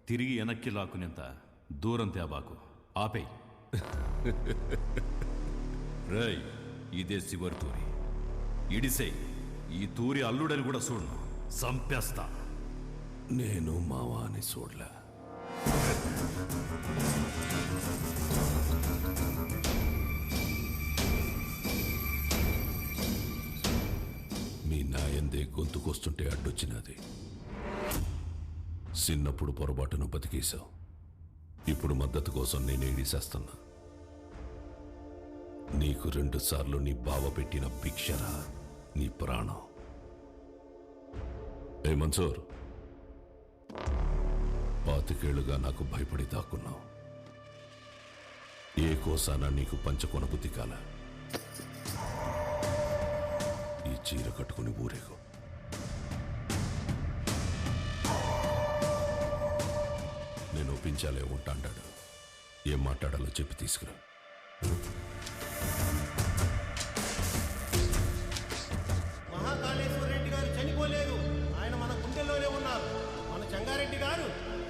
తిరిగి వెనక్కి లాక్కునేంత దూరం తేబాకు. ఆపేయ్. రేయ్, ఇదే శివరి తూరి. ఇడిసే ఈ తూరి అల్లుడని కూడా చూడను, సంపేస్తా. నేను మావాని చూడలే. మీ నాయందే గొంతుకొస్తుంటే అడ్డొచ్చినది. చిన్నప్పుడు పొరపాటును బతికేశావు. ఇప్పుడు మద్దతు కోసం నేను ఏడిసేస్తున్నా. నీకు 2 సార్లు నీ బావ పెట్టిన భిక్షరా నీ ప్రాణం. ఏ మన్సూర్, 25 నాకు భయపడి దాక్కున్నావు. ఏ కోసానా నీకు పంచకొన బుద్ధి కాల. ఈ చీర కట్టుకుని ఊరేగు. నేను ఒప్పించాలే ఉంటాడు. ఏం మాట్లాడాలో చెప్పి తీసుకురా. మహాకాళేశ్వర రెడ్డి గారు చనిపోలేదు. ఆయన మన గుండెల్లోనే ఉన్నారు. మన చంగారెడ్డి గారు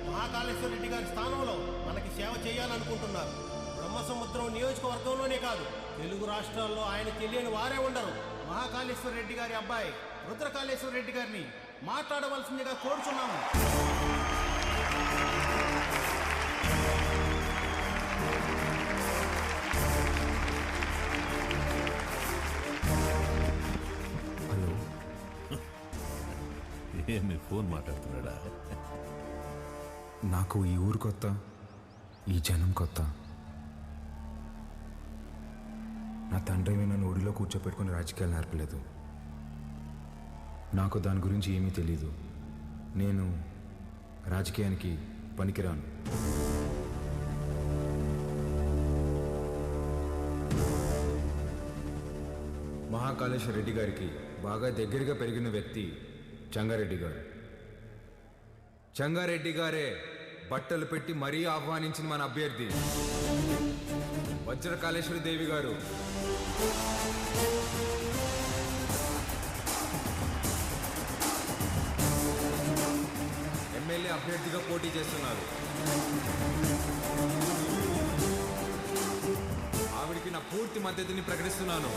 మహాకాళేశ్వర రెడ్డి గారి స్థానంలో మనకి సేవ చేయాలనుకుంటున్నారు. బ్రహ్మసముద్రం నియోజకవర్గంలోనే కాదు, తెలుగు రాష్ట్రాల్లో ఆయన తెలియని వారే ఉండరు. మహాకాళేశ్వర రెడ్డి గారి అబ్బాయి రుద్రకాళేశ్వర రెడ్డి గారిని మాట్లాడవలసిందిగా కోరుచున్నాము. హలో, ఏమి ఫోన్ మాట్లాడుతున్నాడా? నాకు ఈ ఊరు కొత్త, ఈ జనం కొత్త. నా తండ్రి నన్ను ఒడిలో కూర్చోపెట్టుకుని రాజకీయాలు నేర్పలేదు. నాకు దాని గురించి ఏమీ తెలీదు. నేను రాజకీయానికి పనికిరాను. మహాకాళేశ్వర రెడ్డి గారికి బాగా దగ్గరగా పెరిగిన వ్యక్తి చంగారెడ్డి గారు. చంగారెడ్డి గారే బట్టలు పెట్టి మరీ ఆహ్వానించిన మన అభ్యర్థి. వజ్రకాళేశ్వరి దేవి గారు, ఎమ్మెల్యే అభ్యర్థిగా పోటీ చేస్తున్నారు. ఆవిడికి నా పూర్తి మద్దతుని ప్రకటిస్తున్నాను.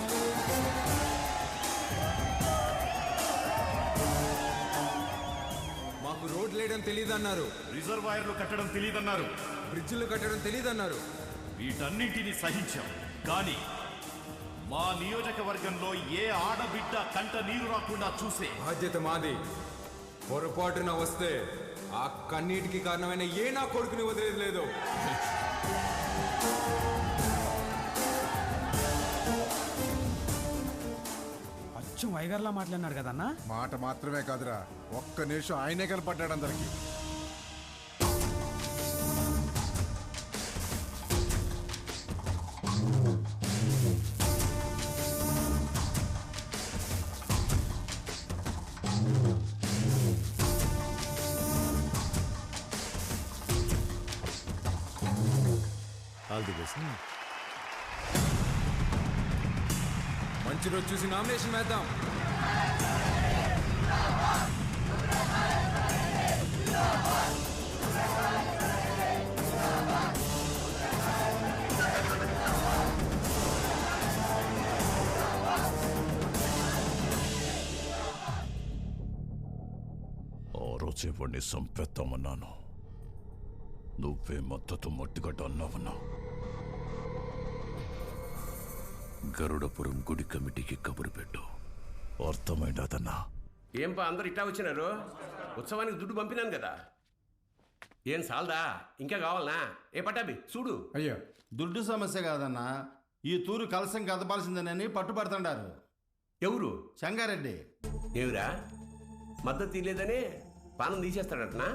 మాకు రోడ్లు వేయడం తెలియదన్నారు, రిజర్వాయర్లు కట్టడం తెలియదన్నారు, బ్రిడ్జిలు కట్టడం తెలియదన్నారు. వీటన్నింటినీ సహించాం. కానీ మా నియోజకవర్గంలో ఏ ఆడబిడ్డ కంట నీరు రాకుండా చూసే బాధ్యత మాది. పొరపాటున వస్తే ఆ కన్నీటికి కారణమైన ఏ నా కొడుకుని వదిలేదు లేదు. అచ్చం వైగర్లా మాట్లాడినాడు కదన్నా. మాట మాత్రమే కాదురా, ఒక్క నిమిషం ఆయనే కనపడ్డాడు అందరికి. All the best. మంచి రోజు చూసి నామినేషన్ వేద్దాం. ఆ రోజు ఇవన్నీ సంపేద్దామన్నాను, నువ్వే మద్దతు మట్టిగడ్డ అన్నావన్నావు. గరుడపురం గుడి కమిటీకి కబురు పెట్టు. అర్థమైందన్నా. ఏంపా అందరు ఇట్టా వచ్చినారు? ఉత్సవానికి దుడ్డు పంపినాను కదా, ఏం సాల్దా? ఇంకా కావాలనా? ఏ పట్టాబి చూడు. అయ్యో, దుడ్డు సమస్య కాదన్నా, ఈ తూరు కలసం కదపాల్సిందేనని పట్టుబడుతుండారు. ఎవరు? సంగారెడ్డి. ఏమిరా మద్దతు తీయలేదని పానం తీసేస్తాడటనా?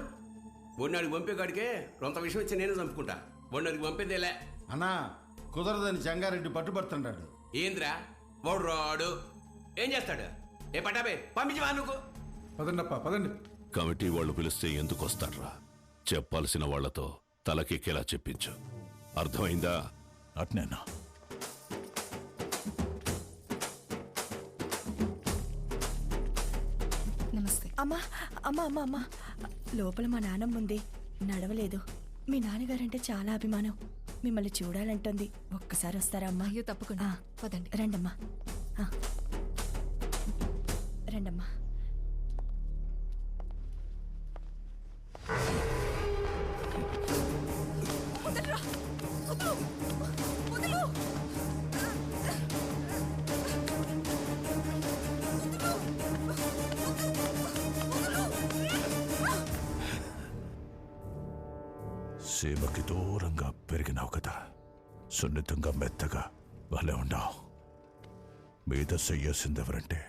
బొన్నాడికి పంపేగాడికే రొంత విషయం వచ్చి నేనే చంపుకుంటా. బొన్నాడికి పంపేదేలే అన్నా, కుదరదని సంగారెడ్డి పట్టుబడుతుంటాడు. ఏంద్రా వాడు రాడు, ఏం చేస్తాడు? ఏ పట్టాబే పంపించవా నువ్వు? పదండప్ప పదండి. కమిటీ వాళ్ళు పిలిస్తే ఎందుకు వస్తాడ్రా? చెప్పాల్సిన వాళ్లతో తలకెక్కేలా చెప్పించు. అర్థమైందా? అట్నేనా? నమస్తే. అమ్మా అమ్మా అమ్మా అమ్మా, లోపల మా నాన్నమ్మ ఉంది, నడవలేదు. మీ నాన్నగారంటే చాలా అభిమానం, మిమ్మల్ని చూడాలంటుంది. ఒక్కసారి వస్తారా అమ్మా? అయ్యో తప్పకుండా, పదండి. రండమ్మా, రండమ్మా. సీమకి దూరంగా పెరిగినావు కదా, సున్నితంగా మెత్తగా భలే ఉన్నావు. మీద చెయ్యాల్సిందెవరంటే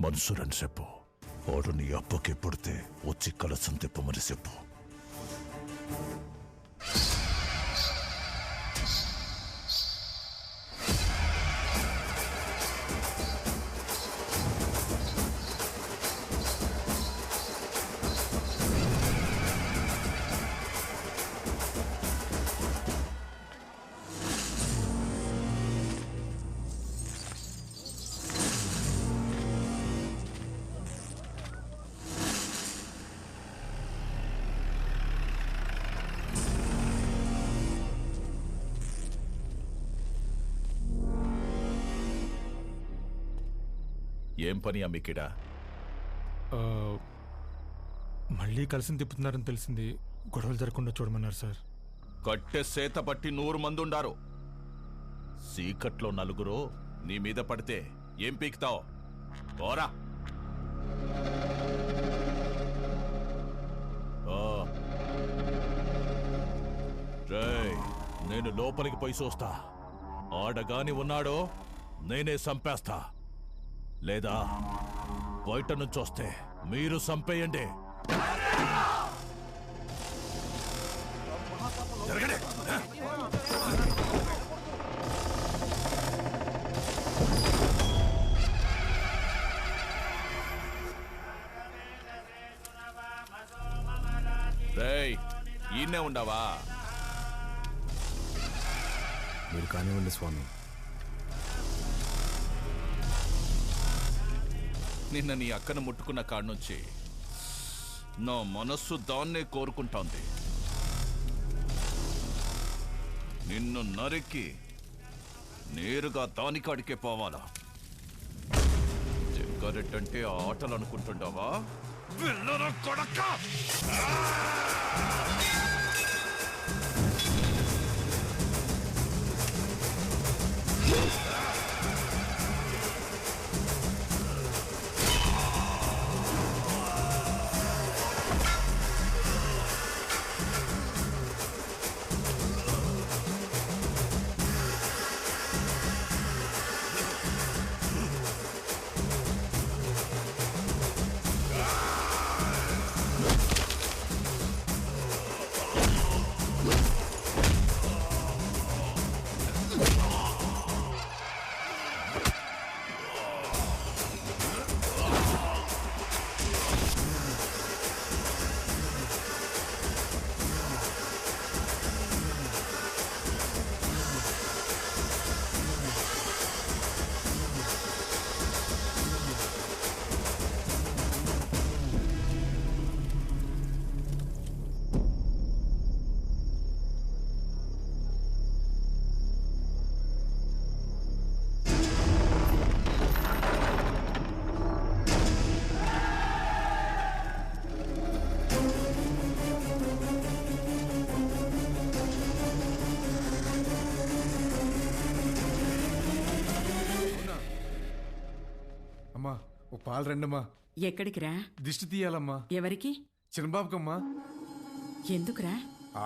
మనసురని చెప్పు. వాడు నీ అప్పకి పుడితే వచ్చి కలసం తిప్పమని చెప్పు. ఏం పని అమ్మికిడా? మళ్ళీ కలిసి తిప్పుతున్నారని తెలిసింది, గొడవలు జరగకుండా చూడమన్నారు సార్. కట్టె సేత పట్టి 100 మంది ఉండారు. సీకట్లో నలుగురు నీ మీద పడితే ఏం పీకుతావు? పోరా. రేయ్, నేను లోపలికి పోయి చూస్తా. ఆడగాని ఉన్నాడో నేనే చంపేస్తా, లేదా బయట నుంచి వస్తే మీరు చంపేయండి. రేయ్, ఈయనే ఉండవా? మీరు కానివ్వండి స్వామి. నిన్న నీ అక్కను ముట్టుకున్న కాడ నుంచి నా మనస్సు దాన్నే కోరుకుంటోంది. నిన్ను నరికి నేరుగా దానికాడికే పోవాలా? జగ్గారెడ్డంటే ఆటలు అనుకుంటుండవా? వెళ్ళరా కొడక! అమ్మా ఓ పాలు రండమ్మా. ఎక్కడికి రా? దిష్టి తీయాలమ్మా. ఎవరికి? చిన్నబాబుకమ్మా. ఎందుకురా?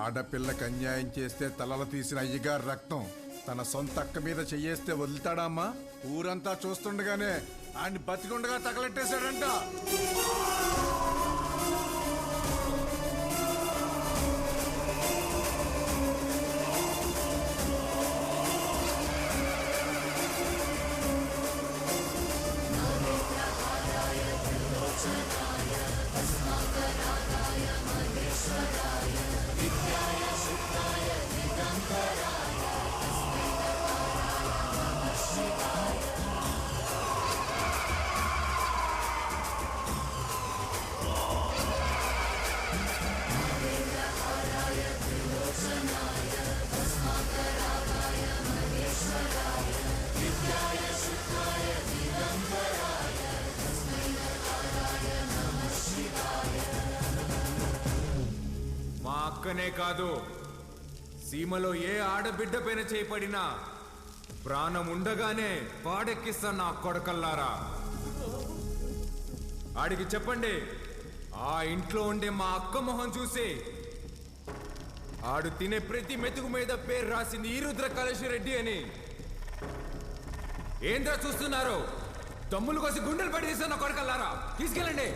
ఆడపిల్లకి అన్యాయం చేస్తే తలలు తీసిన అయ్యగారు రక్తం తన సొంత అక్క మీద చెయ్యేస్తే వదులుతాడా అమ్మా? ఊరంతా చూస్తుండగానే ఆయన్ని బతికుండగా తగలెట్టేశాడంట. మా అక్కనే కాదు, సీమలో ఏ ఆడబిడ్డ పైన చేపడినా ప్రాణం ఉండగానే పాడెక్కిస్తా నా కొడకల్లారా. ఆడికి చెప్పండి, ఆ ఇంట్లో ఉండే మా అక్క మొహం చూసి ఆడు తినే ప్రతి మెతుకు మీద పేరు రాసింది ఈరుద్ర కళేశ్వరెడ్డి అని. ఏంద్రా చూస్తున్నారు? తమ్ములు కోసి గుండెలు పడి తీసా నా కొడకల్లారా, తీసుకెళ్ళండి.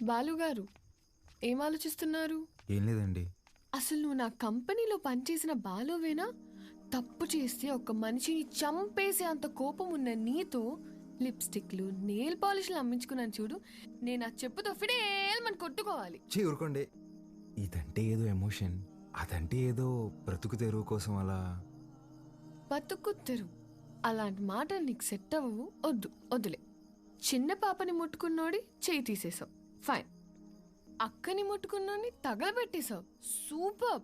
బాలుగారు ఏం ఆలోచిస్తున్నారు? ఏం లేదండి. అసలు నువ్వు నా కంపెనీలో పనిచేసిన బాలువేనా? తప్పు చేస్తే ఒక మనిషిని చంపేసే అంత కోపం ఉన్న నీతో లిప్స్టిక్లు నెయిల్ పాలిష్లు అమ్మించుకున్నాను చూడు. నేను ఆ చెప్పుతో ఫిడేల్మని కొట్టుకోవాలి. ఊరుకోండి. ఇదంటే ఏదో ఎమోషన్, అదంటే ఏదో బ్రతుకు తెరువు కోసం అలా. బతుకు తెరువు అలాంటి మాటలు నీకు సెట్ అవ్వవు. వద్దులే. చిన్న పాపని ముట్టుకున్నోడి చేయి తీసేసావు, ఫైన్. అక్కని ముట్టుకున్నోడిని తగలబెట్టేశావు, సూపర్.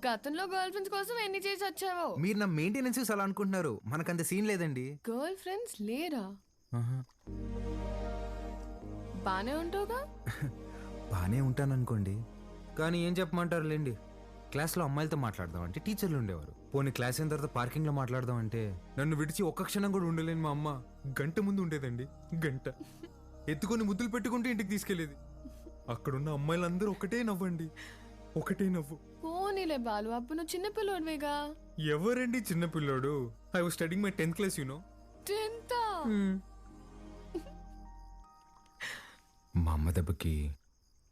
గతంలో గర్ల్ ఫ్రెండ్స్ కోసం ఎన్ని చేసి వచ్చావో. మీరు నా మెయింటెనెన్స్ అలా అనుకుంటున్నారు, మనకంత సీన్ లేదండి. గర్ల్ ఫ్రెండ్స్ లేరా? బానే ఉంటావుగా? బానే ఉంటాను అనుకోండి, కానీ ఏం చెప్పమంటారు లేండి. క్లాస్లో అమ్మాయిలతో మాట్లాడదాం అంటే టీచర్లు ఉండేవారు. పోనీ క్లాస్ అయిన తర్వాత పార్కింగ్లో మాట్లాడదాం అంటే నన్ను విడిచి ఒక్క క్షణం కూడా ఉండలేని మా అమ్మ గంట ముందు ఉండేదండి. గంట ఎత్తుకొని ముద్దులు పెట్టుకుంటే ఇంటికి తీసుకెళ్లేది. అక్కడున్న అమ్మాయిలందరూ ఒకటే నవ్వండి, ఒకటే నవ్వు. పోనీలే బాలు, అప్పుడు నువ్వు చిన్నపిల్లోడివేగా. ఎవరండి చిన్నపిల్లోడు? I was studying my 10th class, you know. 10th? మా అమ్మ దెబ్బకి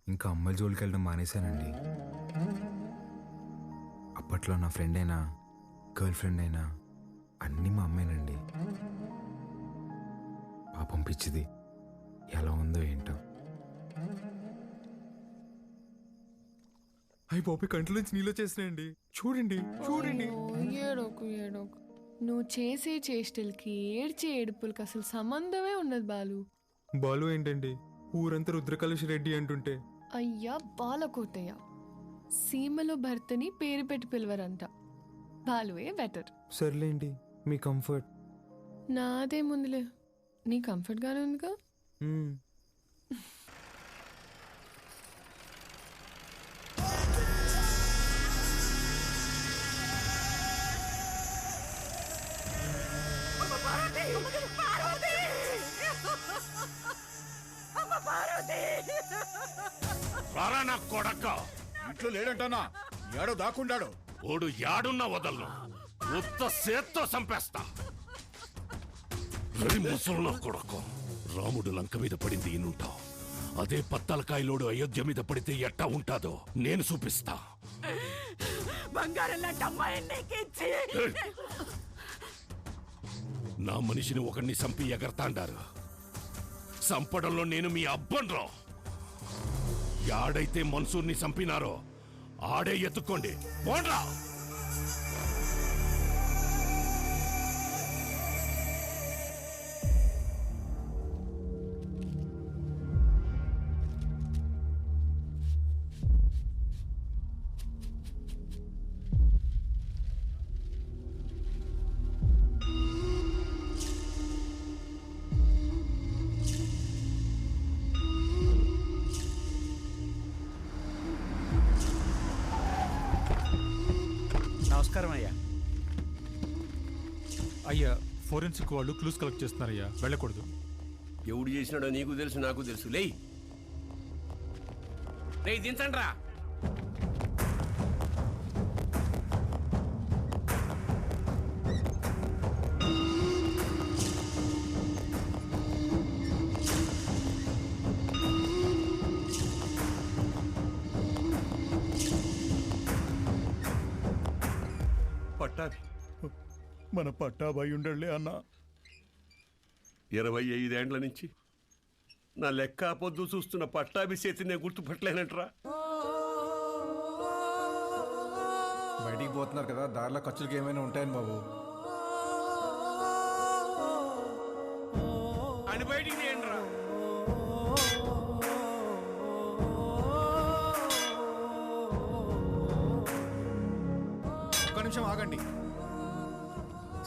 ఇంకా అమ్మాయిల జోలికి వెళ్ళడం మానేశానండి. అప్పట్లో నా ఫ్రెండ్ అయినా గర్ల్ ఫ్రెండ్ అయినా అన్నీ మా అమ్మేనండి. పాపం పిచ్చిది ఎలా ఉందో ఏంటో. అయ్యి బాబు కంట్లో నుంచి నీళ్ళు వచ్చేసినాయండి. చూడండి చూడండి. ఏడోకు ఏడోకు, నువ్వు చేసే చేష్టలకి ఏడ్చే ఏడుపులకి అసలు సంబంధమే ఉండదు బాలు. బాలు ఏంటండి, ఊరంతా రుద్రకలుష్ రెడ్డి అంటుంటే. అయ్యా బాలకోటయ్య, సీమలో భర్తని పేరు పెట్టి పిలవరంట, బాలువే బెటర్. సర్లేండి, మీ కంఫర్ట్. నాదేముందిలే, నీ కంఫర్ట్ గానే ఉందిగా. రారా నా కొడక్క, ఇంట్లో లేడంటానా? ఏడో దాక్కుండాడు. ఓడు యాడున్నా వదలను, ఉత్త సేత్తో చంపేస్తా. ముసలు కొడకు, రాముడు లంక మీద పడింది ఈనుంటావు, అదే పత్తలకాయలోడు అయోధ్య మీద పడితే ఎట్టా ఉంటాదో నేను చూపిస్తా. నా మనిషిని ఒకరిని చంపి ఎగరతాండారు, చంపడంలో నేను మీ అబ్బన్రా. యాడైతే మన్సూర్ని చంపినారో ఆడే ఎత్తుక్కోండి, పోండ్రా. నమస్కారం అయ్యా. అయ్యా, ఫోరెన్సిక్ వాళ్ళు క్లూస్ కలెక్ట్ చేస్తున్నారయ్యా, వెళ్ళకూడదు. ఎవడు చేసినాడో నీకు తెలుసు, నాకు తెలుసు. లేయ్ లేయ్, దించండి రా. పట్టాభి, మన పట్టాభాయి ఉండలే అన్న. 25 ఏండ్ల నుంచి నా లెక్క పొద్దు చూస్తున్న పట్టాభి చేతి నేను గుర్తుపట్టలేనంటరా. బయటికి పోతున్నారు కదా, దారిలో ఖర్చులకి ఏమైనా ఉంటాయని బాబు. అని బయటికి నేనురా. ఒక్క నిమిషం ఆగండి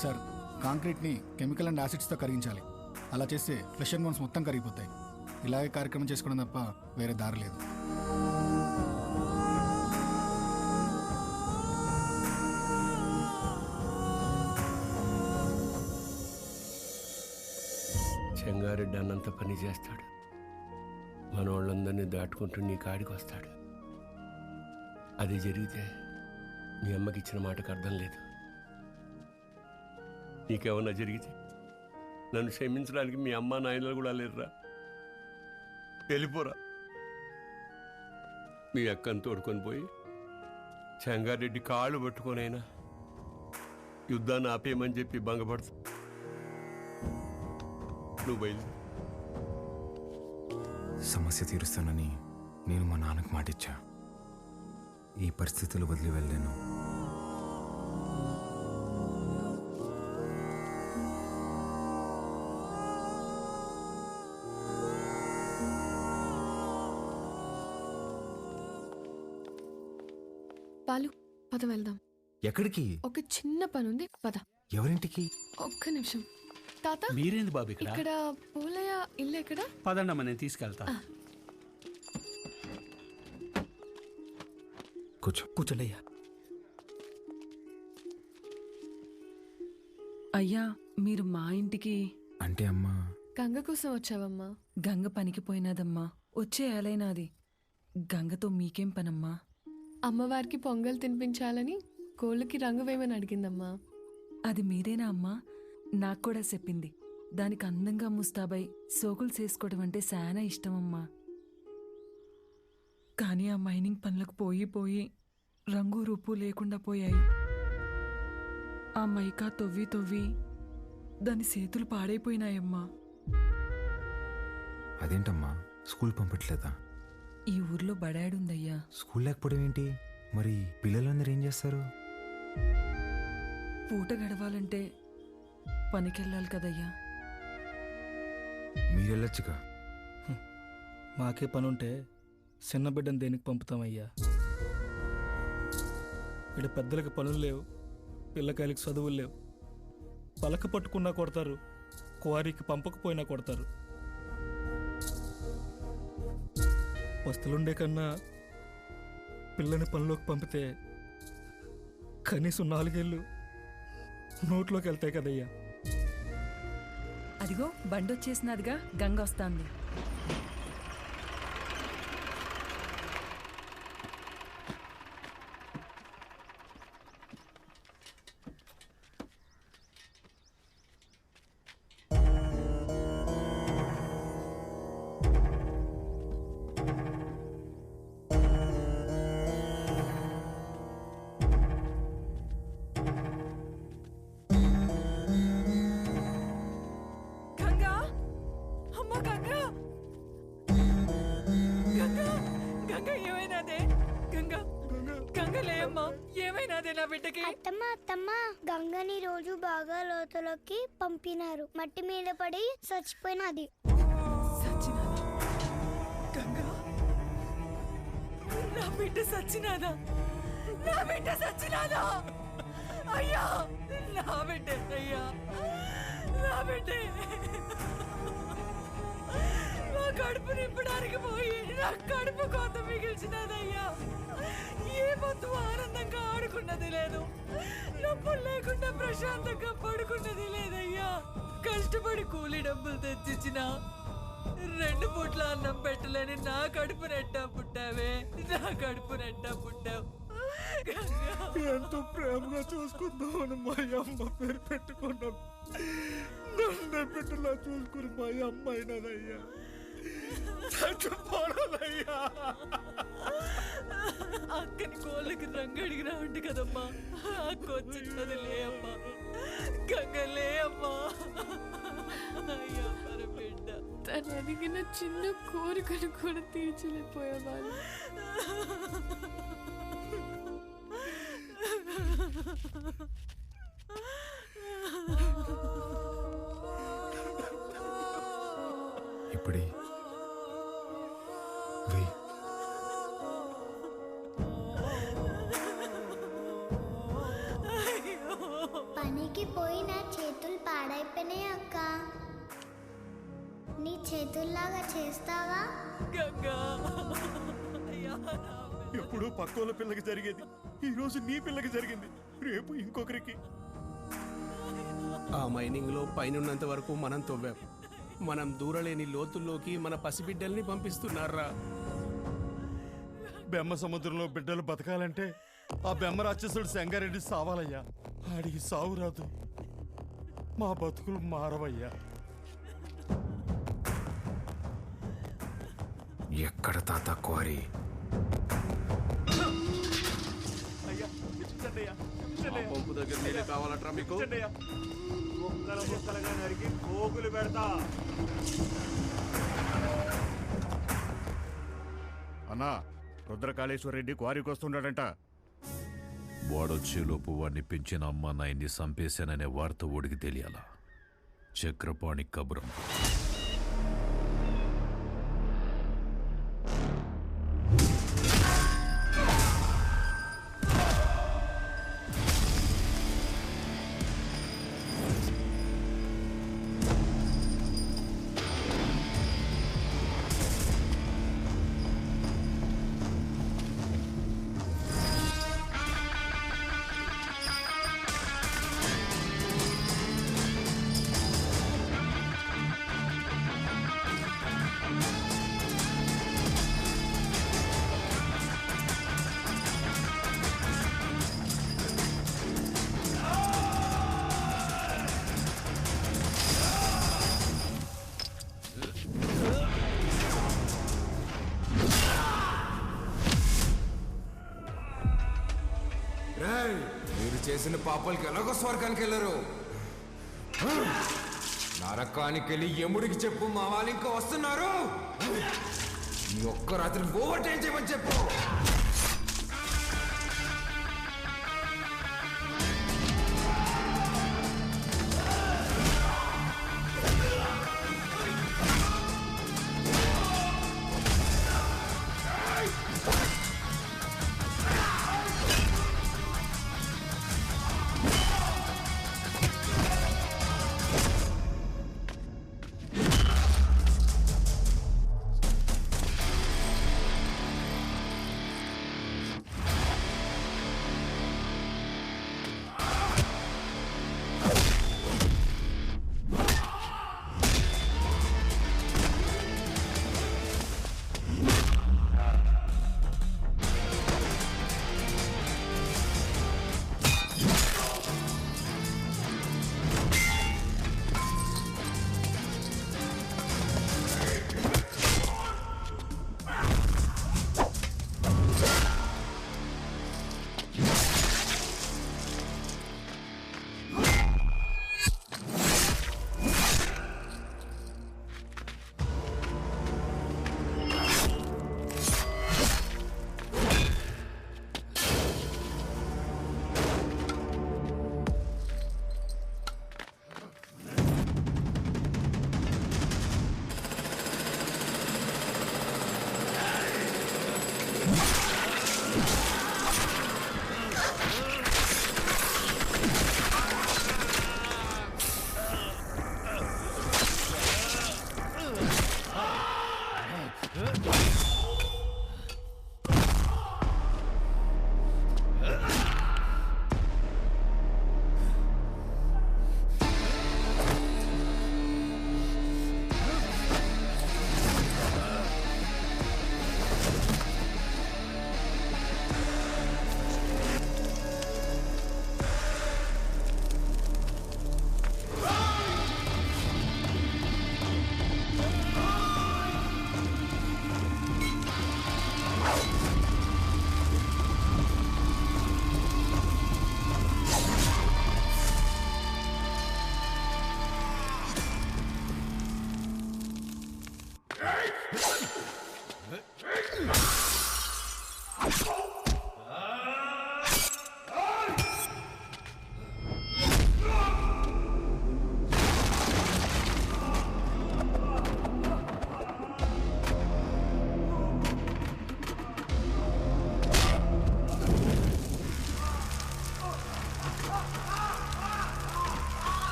సార్. కాంక్రీట్ని కెమికల్ అండ్ యాసిడ్స్తో కరిగించాలి. అలా చేస్తే ఫ్లెష్ అండ్ బోన్స్ మొత్తం కరిగిపోతాయి. ఇలాగే కార్యక్రమం చేసుకోవడం తప్ప వేరే దారి లేదు. చెంగారెడ్డి అన్నంత పని చేస్తాడు, మన వాళ్ళందరినీ దాటుకుంటూ నీ కాడికి వస్తాడు. అది జరిగితే మీ అమ్మకి ఇచ్చిన మాటకు అర్థం లేదు. నీకేమన్నా జరిగితే నన్ను క్షమించడానికి మీ అమ్మ నాయనలు కూడా లేరురా. వెళ్ళిపోరా. మీ అక్కను తోడుకొని పోయి చెంగారెడ్డి కాళ్ళు పట్టుకొనైనా యుద్ధాన్ని ఆపేయమని చెప్పి భంగపడుతు. నువ్వు బయలుదేరు. సమస్య తీరుస్తానని నేను మా నాన్నకు మాటిచ్చా. ఈ పరిస్థితులు వదిలి వెళ్ళాను. బాలు పద వెళ్దాం. ఎక్కడికి? ఒక చిన్న పని ఉంది, పద. ఎవరింటికి? ఒక్క నిమిషం. తాత మీరేంది బాబు ఇక్కడ? ఇక్కడ పోలయ్య ఇల్లు ఎక్కడ? పదండమ్మ, నేను తీసుకెళ్తా. కూర్చోండి అయ్యా. అయ్యా, మీరు మా ఇంటికి అంటే అమ్మా గంగ కోసం వచ్చావమ్మా? గంగ పనికి పోయినాదమ్మా, వచ్చే ఏలైనాది. గంగతో మీకేం పనమ్మా? అమ్మవారికి పొంగల్ తినిపించాలని కోళ్ళకి రంగు వేయమని అడిగిందమ్మా. అది మీరేనా అమ్మా? నాకు కూడా చెప్పింది. దానికి అందంగా ముస్తాబై సోకులు చేసుకోవడం అంటే చాలా ఇష్టమమ్మా. కానీ ఆ మైనింగ్ పనులకు పోయి రంగు రూపు లేకుండా పోయాయి. ఆ మైకా తవ్వి దాని చేతులు పాడైపోయినాయమ్మా. అదేంటమ్మా, స్కూల్ పంపట్లేదా? ఈ ఊర్లో బడాడుందయ్యా. స్కూల్ లేకపోవడం ఏంటి? మరి పిల్లలందరూ ఏం చేస్తారు? పూట గడవాలంటే పనికెళ్ళాలి కదయ్యా. మీరెళ్ళొచ్చుగా. మాకే పనుంటే చిన్న బిడ్డను దేనికి పంపుతామయ్యా? ఇక్కడ పెద్దలకు పనులు లేవు, పిల్లకాయలకి చదువులు లేవు. పలక పట్టుకున్నా కొడతారు, క్వారీకి పంపకపోయినా కొడతారు. వస్తులుండే కన్నా పిల్లని పనిలోకి పంపితే కనీసం 4 ఏళ్ళు నోట్లోకి వెళ్తాయి కదయ్యా. అదిగో బండొచ్చేసినదిగా, గంగ వస్తాంది. అత్తమ్మ గంగని రోజు బాగా లోతులోకి పంపినారు. మట్టి మీద పడి చచ్చిపోయినది. నా బిడ్డ సచ్చినాదా? నా బిడ్డ సచ్చినాదా? అయ్యా, నా బిడ్డ అయ్యా, నా బిడ్డ నా కడుపు నింపడానికి పోయి నా కడుపు కోత మిగిల్చినదయ్యా. ఏ పొద్దు ఆనందంగా ఆడుకున్నది లేదు, నొప్పులు లేకుండా ప్రశాంతంగా పడుకున్నది లేదయ్యా. కష్టపడి కూలి డబ్బులు తెచ్చిచ్చిన 2 పూట్ల అన్నం పెట్టలేని నా కడుపు నెట్టా పుట్టావే, నా కడుపు నెట్టా పుట్టావు. ఎంతో ప్రేమగా చూసుకుందామని మా అమ్మ పేరు పెట్టుకున్నాం. నన్ను బిడ్డలా చూసుకుని మా అమ్మ అయినదయ్యా. అక్కని కోళ్ళకి రంగు అడిగినా ఉండి కదమ్మా. అక్క వచ్చినది లే అమ్మా, గంగ లే అమ్మా. అయ్యా మన బిడ్డ. తను అడిగిన చిన్న కోరికను కూడా తీర్చలేకపోయేవాళ్ళు. ఇప్పుడే పనికి పోయి నా చేతులు పాడైపోయినాయి అక్క. నీ చేతుల్లాగా చేస్తావా? ఎప్పుడు పక్కోళ్ళ పిల్లకి జరిగేది ఈ రోజు నీ పిల్లకి జరిగింది, రేపు ఇంకొకరికి. ఆ మైనింగ్ లో పైనున్నంత వరకు మనం తవ్వాం. మనం దూరలేని లోతుల్లోకి మన పసిబిడ్డల్ని పంపిస్తున్నారా? బెమ్మ సముద్రంలో బిడ్డలు బతకాలంటే ఆ బెమ్మ రాక్షసుడు సంగారెడ్డి సావాలయ్యా. ఆడికి సావు రాదు, మా బతుకులు మారవయ్యా. ఎక్కడ తాత క్వారీ? పంపు దగ్గర నీళ్ళు కావాలట్రా మీకు? ముక్కలుగా నరికి పోగులు పెడతా. అన్నా, రుద్రకాళేశ్వర రెడ్డి క్వారీకి వస్తున్నాడంట. వాడొచ్చేలోపు వాడిని పెంచిన అమ్మ నాయన్ని చంపేశాననే వార్త ఓడికి తెలియాలా? చక్రపాణి కబురం. చేసిన పాపాలకి ఎలాగో స్వర్గానికి వెళ్ళరు. నరకానికి వెళ్ళి యముడికి చెప్పు మా వాళ్ళు ఇంకా వస్తున్నారు. ఈ ఒక్క రాత్రి ఓవర్ టైం చేయమని చెప్పు.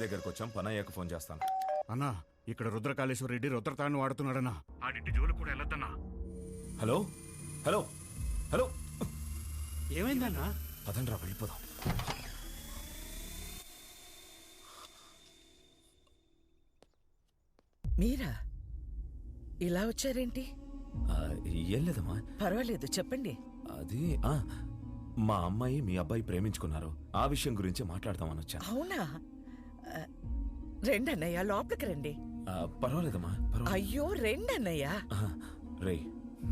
దగ్గరకు వచ్చాం, పని అయ్యాక ఫోన్ చేస్తాను. అన్నా, ఇక్కడ రుద్రకాళేశ్వర రెడ్డి రుద్రతాన్ని వాడుతున్నాడన్నా. ఆడింటి జోలు కూడా వెళ్ళొద్దన్నా. హలో హలో హలో, ఏమైందన్నా? పదండ్రా వెళ్ళిపోదాం. మీరా ఇలా వచ్చారేంటి? ఏం లేదమ్మా. పర్వాలేదు, చెప్పండి. అది మా అమ్మాయి మీ అబ్బాయి ప్రేమించుకున్నారు, ఆ విషయం గురించి మాట్లాడదామని వచ్చాను. అవునా? రెండన్నయ్య, లోపలికి రండి. పర్వాలేదమ్మా. అయ్యో, రెండన్నయ్య. రే,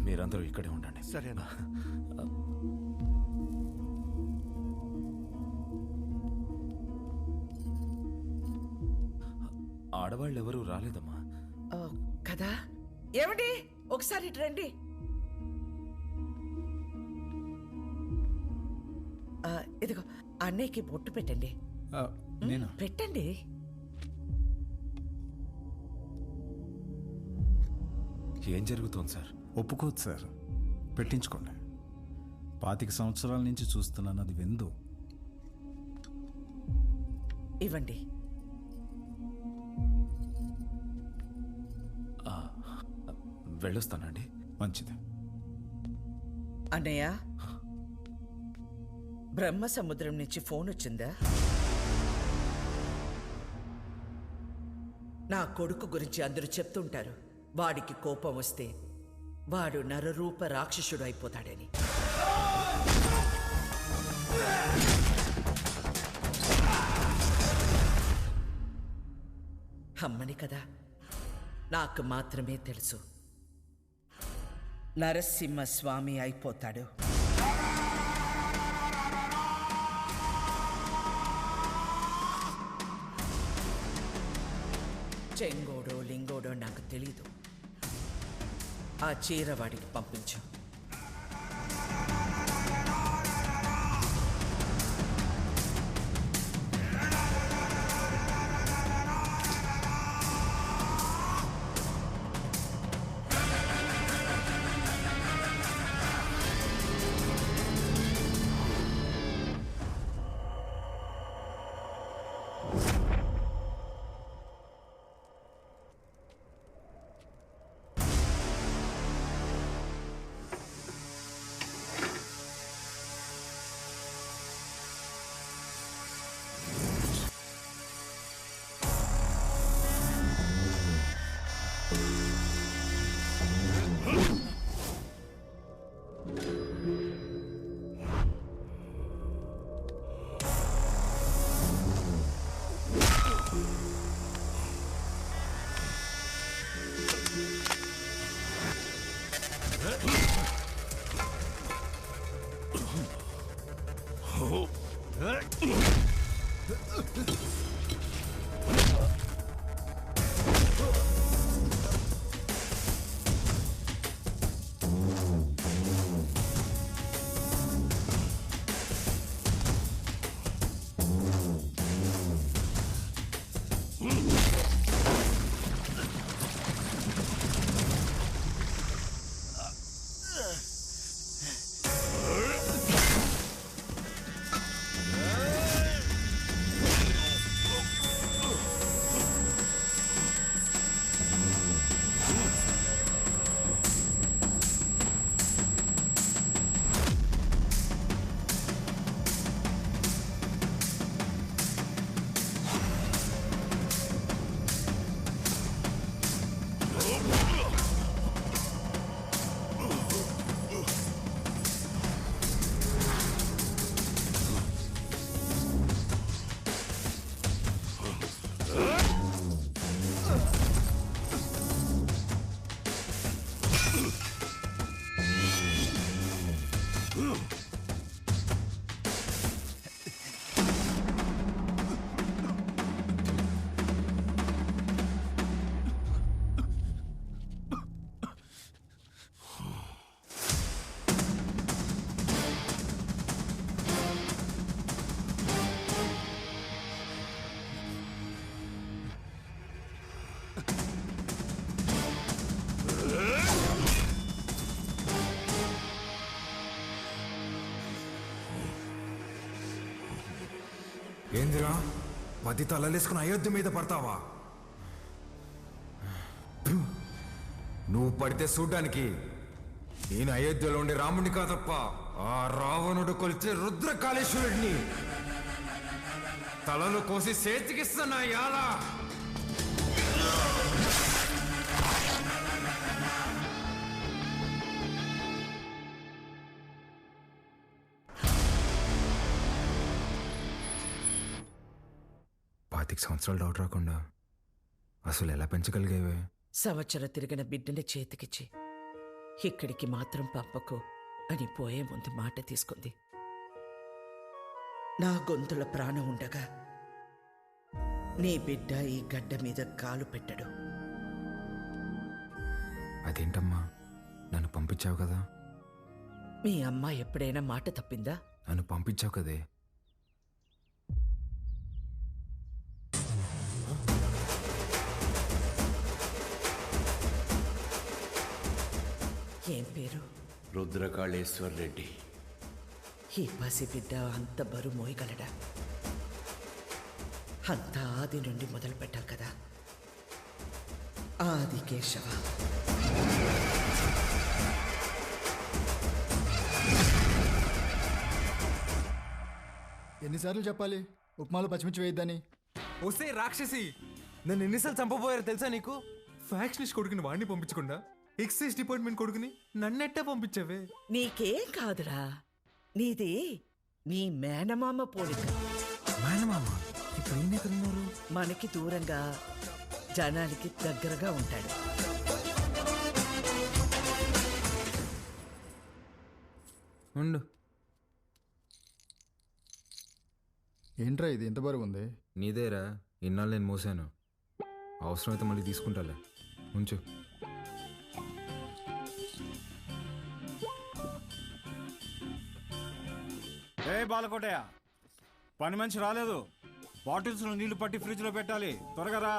మీరందరూ ఇక్కడే ఉండండి. సరేనా? ఆడవాళ్ళు ఎవరూ రాలేదమ్మా. కదా? ఏమండి, ఒకసారి ఇటు రండి. ఇదిగో అన్నయ్యకి బొట్టు పెట్టండి. పెట్టండి. ఏం జరుగుతోంది సార్? ఒప్పుకోదు సార్, పెట్టించుకోండి. 25 సంవత్సరాల నుంచి చూస్తున్నాను, అది విందు. ఇవ్వండి. వెళ్ళొస్తానండి. మంచిది. అన్నయ్య, బ్రహ్మ సముద్రం నుంచి ఫోన్ వచ్చిందా? నా కొడుకు గురించి అందరూ చెప్తుంటారు. వాడికి కోపం వస్తే వాడు నరరూప రాక్షసుడు అయిపోతాడని. అమ్మని కదా, నాకు మాత్రమే తెలుసు నరసింహస్వామి అయిపోతాడు. చెంగోడో లింగోడో నాకు తెలీదు. ఆ చీర వాడికి పంపించు. ఏందిరా 10 తలలేసుకుని అయోధ్య మీద పడతావా? నువ్వు పడితే చూడ్డానికి నేను అయోధ్యలో ఉండే రాముడిని కాదప్ప, ఆ రావణుడు కొలిచే రుద్రకాళేశ్వరుడిని. తలలు కోసి చేతికిస్తున్నా యాలా. సంవత్సరాలు డౌట్ రాకుండా అసలు ఎలా పెంచగలిగేవే? సంవత్సరం తిరిగిన బిడ్డని చేతికిచ్చి ఇక్కడికి మాత్రం పంపకు అని పోయే ముందు మాట తీసుకుంది. నా గొంతుల ప్రాణం ఉండగా నీ బిడ్డ ఈ గడ్డ మీద కాలు పెట్టడు. అదేంటమ్మా, నన్ను పంపించావు కదా? మీ అమ్మ ఎప్పుడైనా మాట తప్పిందా? నన్ను పంపించావు కదే. ఏం పేరు? రుద్రకాళేశ్వర్ రెడ్డి. ఈ పసిబిడ్డ అంత బరువు మోయగలడా? అంత ఆది నుండి మొదలు పెట్టాలి కదా. ఆది కేశవ. ఎన్నిసార్లు చెప్పాలి ఉప్మాలో పచ్చిమిర్చి వేయద్దని? వస్తే రాక్షసి, నన్ను ఎన్నిసార్లు చంపబోయారో తెలుసా నీకు? ఫ్యాక్షనిస్ట్ కొడుకుని వాడిని పంపించకుండా ఎక్సైజ్ డిపార్ట్మెంట్ కొడుకుని నన్నెట్టా పంపించావే? నీకేం కాదురా, నీది నీ మేనమామ పోలిక. మేనమామ ఇప్పుడు ఈయన ఎక్కడ ఉన్నారు? మనకి దూరంగా జనాలకి దగ్గరగా ఉంటాడు. ఉండు. ఏంట్రా ఇది ఎంత బరువు ఉంది? నీదేరా, ఇన్నాళ్ళు నేను మోసాను. అవసరమైతే మళ్ళీ తీసుకుంటాలే, ఉంచు. ఏ బాలకోటయ్య, పని మనిషి రాలేదు. బాటిల్స్లో నీళ్లు పట్టి ఫ్రిడ్జ్లో పెట్టాలి, త్వరగా రా.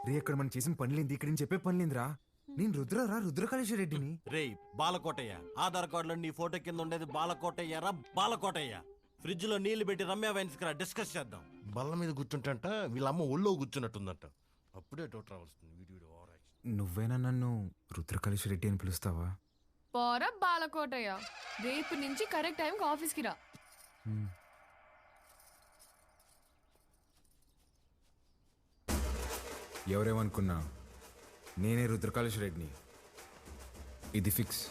రే, అక్కడ మనం చేసిన పనిలేంది, ఇక్కడ నేను చెప్పే పనిలేందిరా. నేను రుద్రరా, రుద్రకాళేశ్వర రెడ్డిని. రే బాలకోటయ్య, ఆధార్ కార్డులో నీ ఫోటో కింద ఉండేది బాలకోటయ్య రా, బాలకోటయ్య. ఫ్రిడ్జ్ లో నీళ్లు పెట్టి రమ్య వైన్స్ కి డిస్కస్ చేద్దాం. బల్ల మీద కూర్చుంటంట, వీళ్ళమ్మ ఒళ్ళో కూర్చున్నట్టుందంట. అప్పుడే డౌట్ రావాల్సింది. నువ్వేనా నన్ను రుద్రకాళేశ్వర రెడ్డి అని పిలుస్తావా? పోరా బాలకోటయ్య, రేపు నుంచి కరెక్ట్ టైంకి ఆఫీస్కి రా. ఎవరేమనుకున్నా నేనే రుద్రకాళేశ్వర రెడ్డిని. ఇది ఫిక్స్.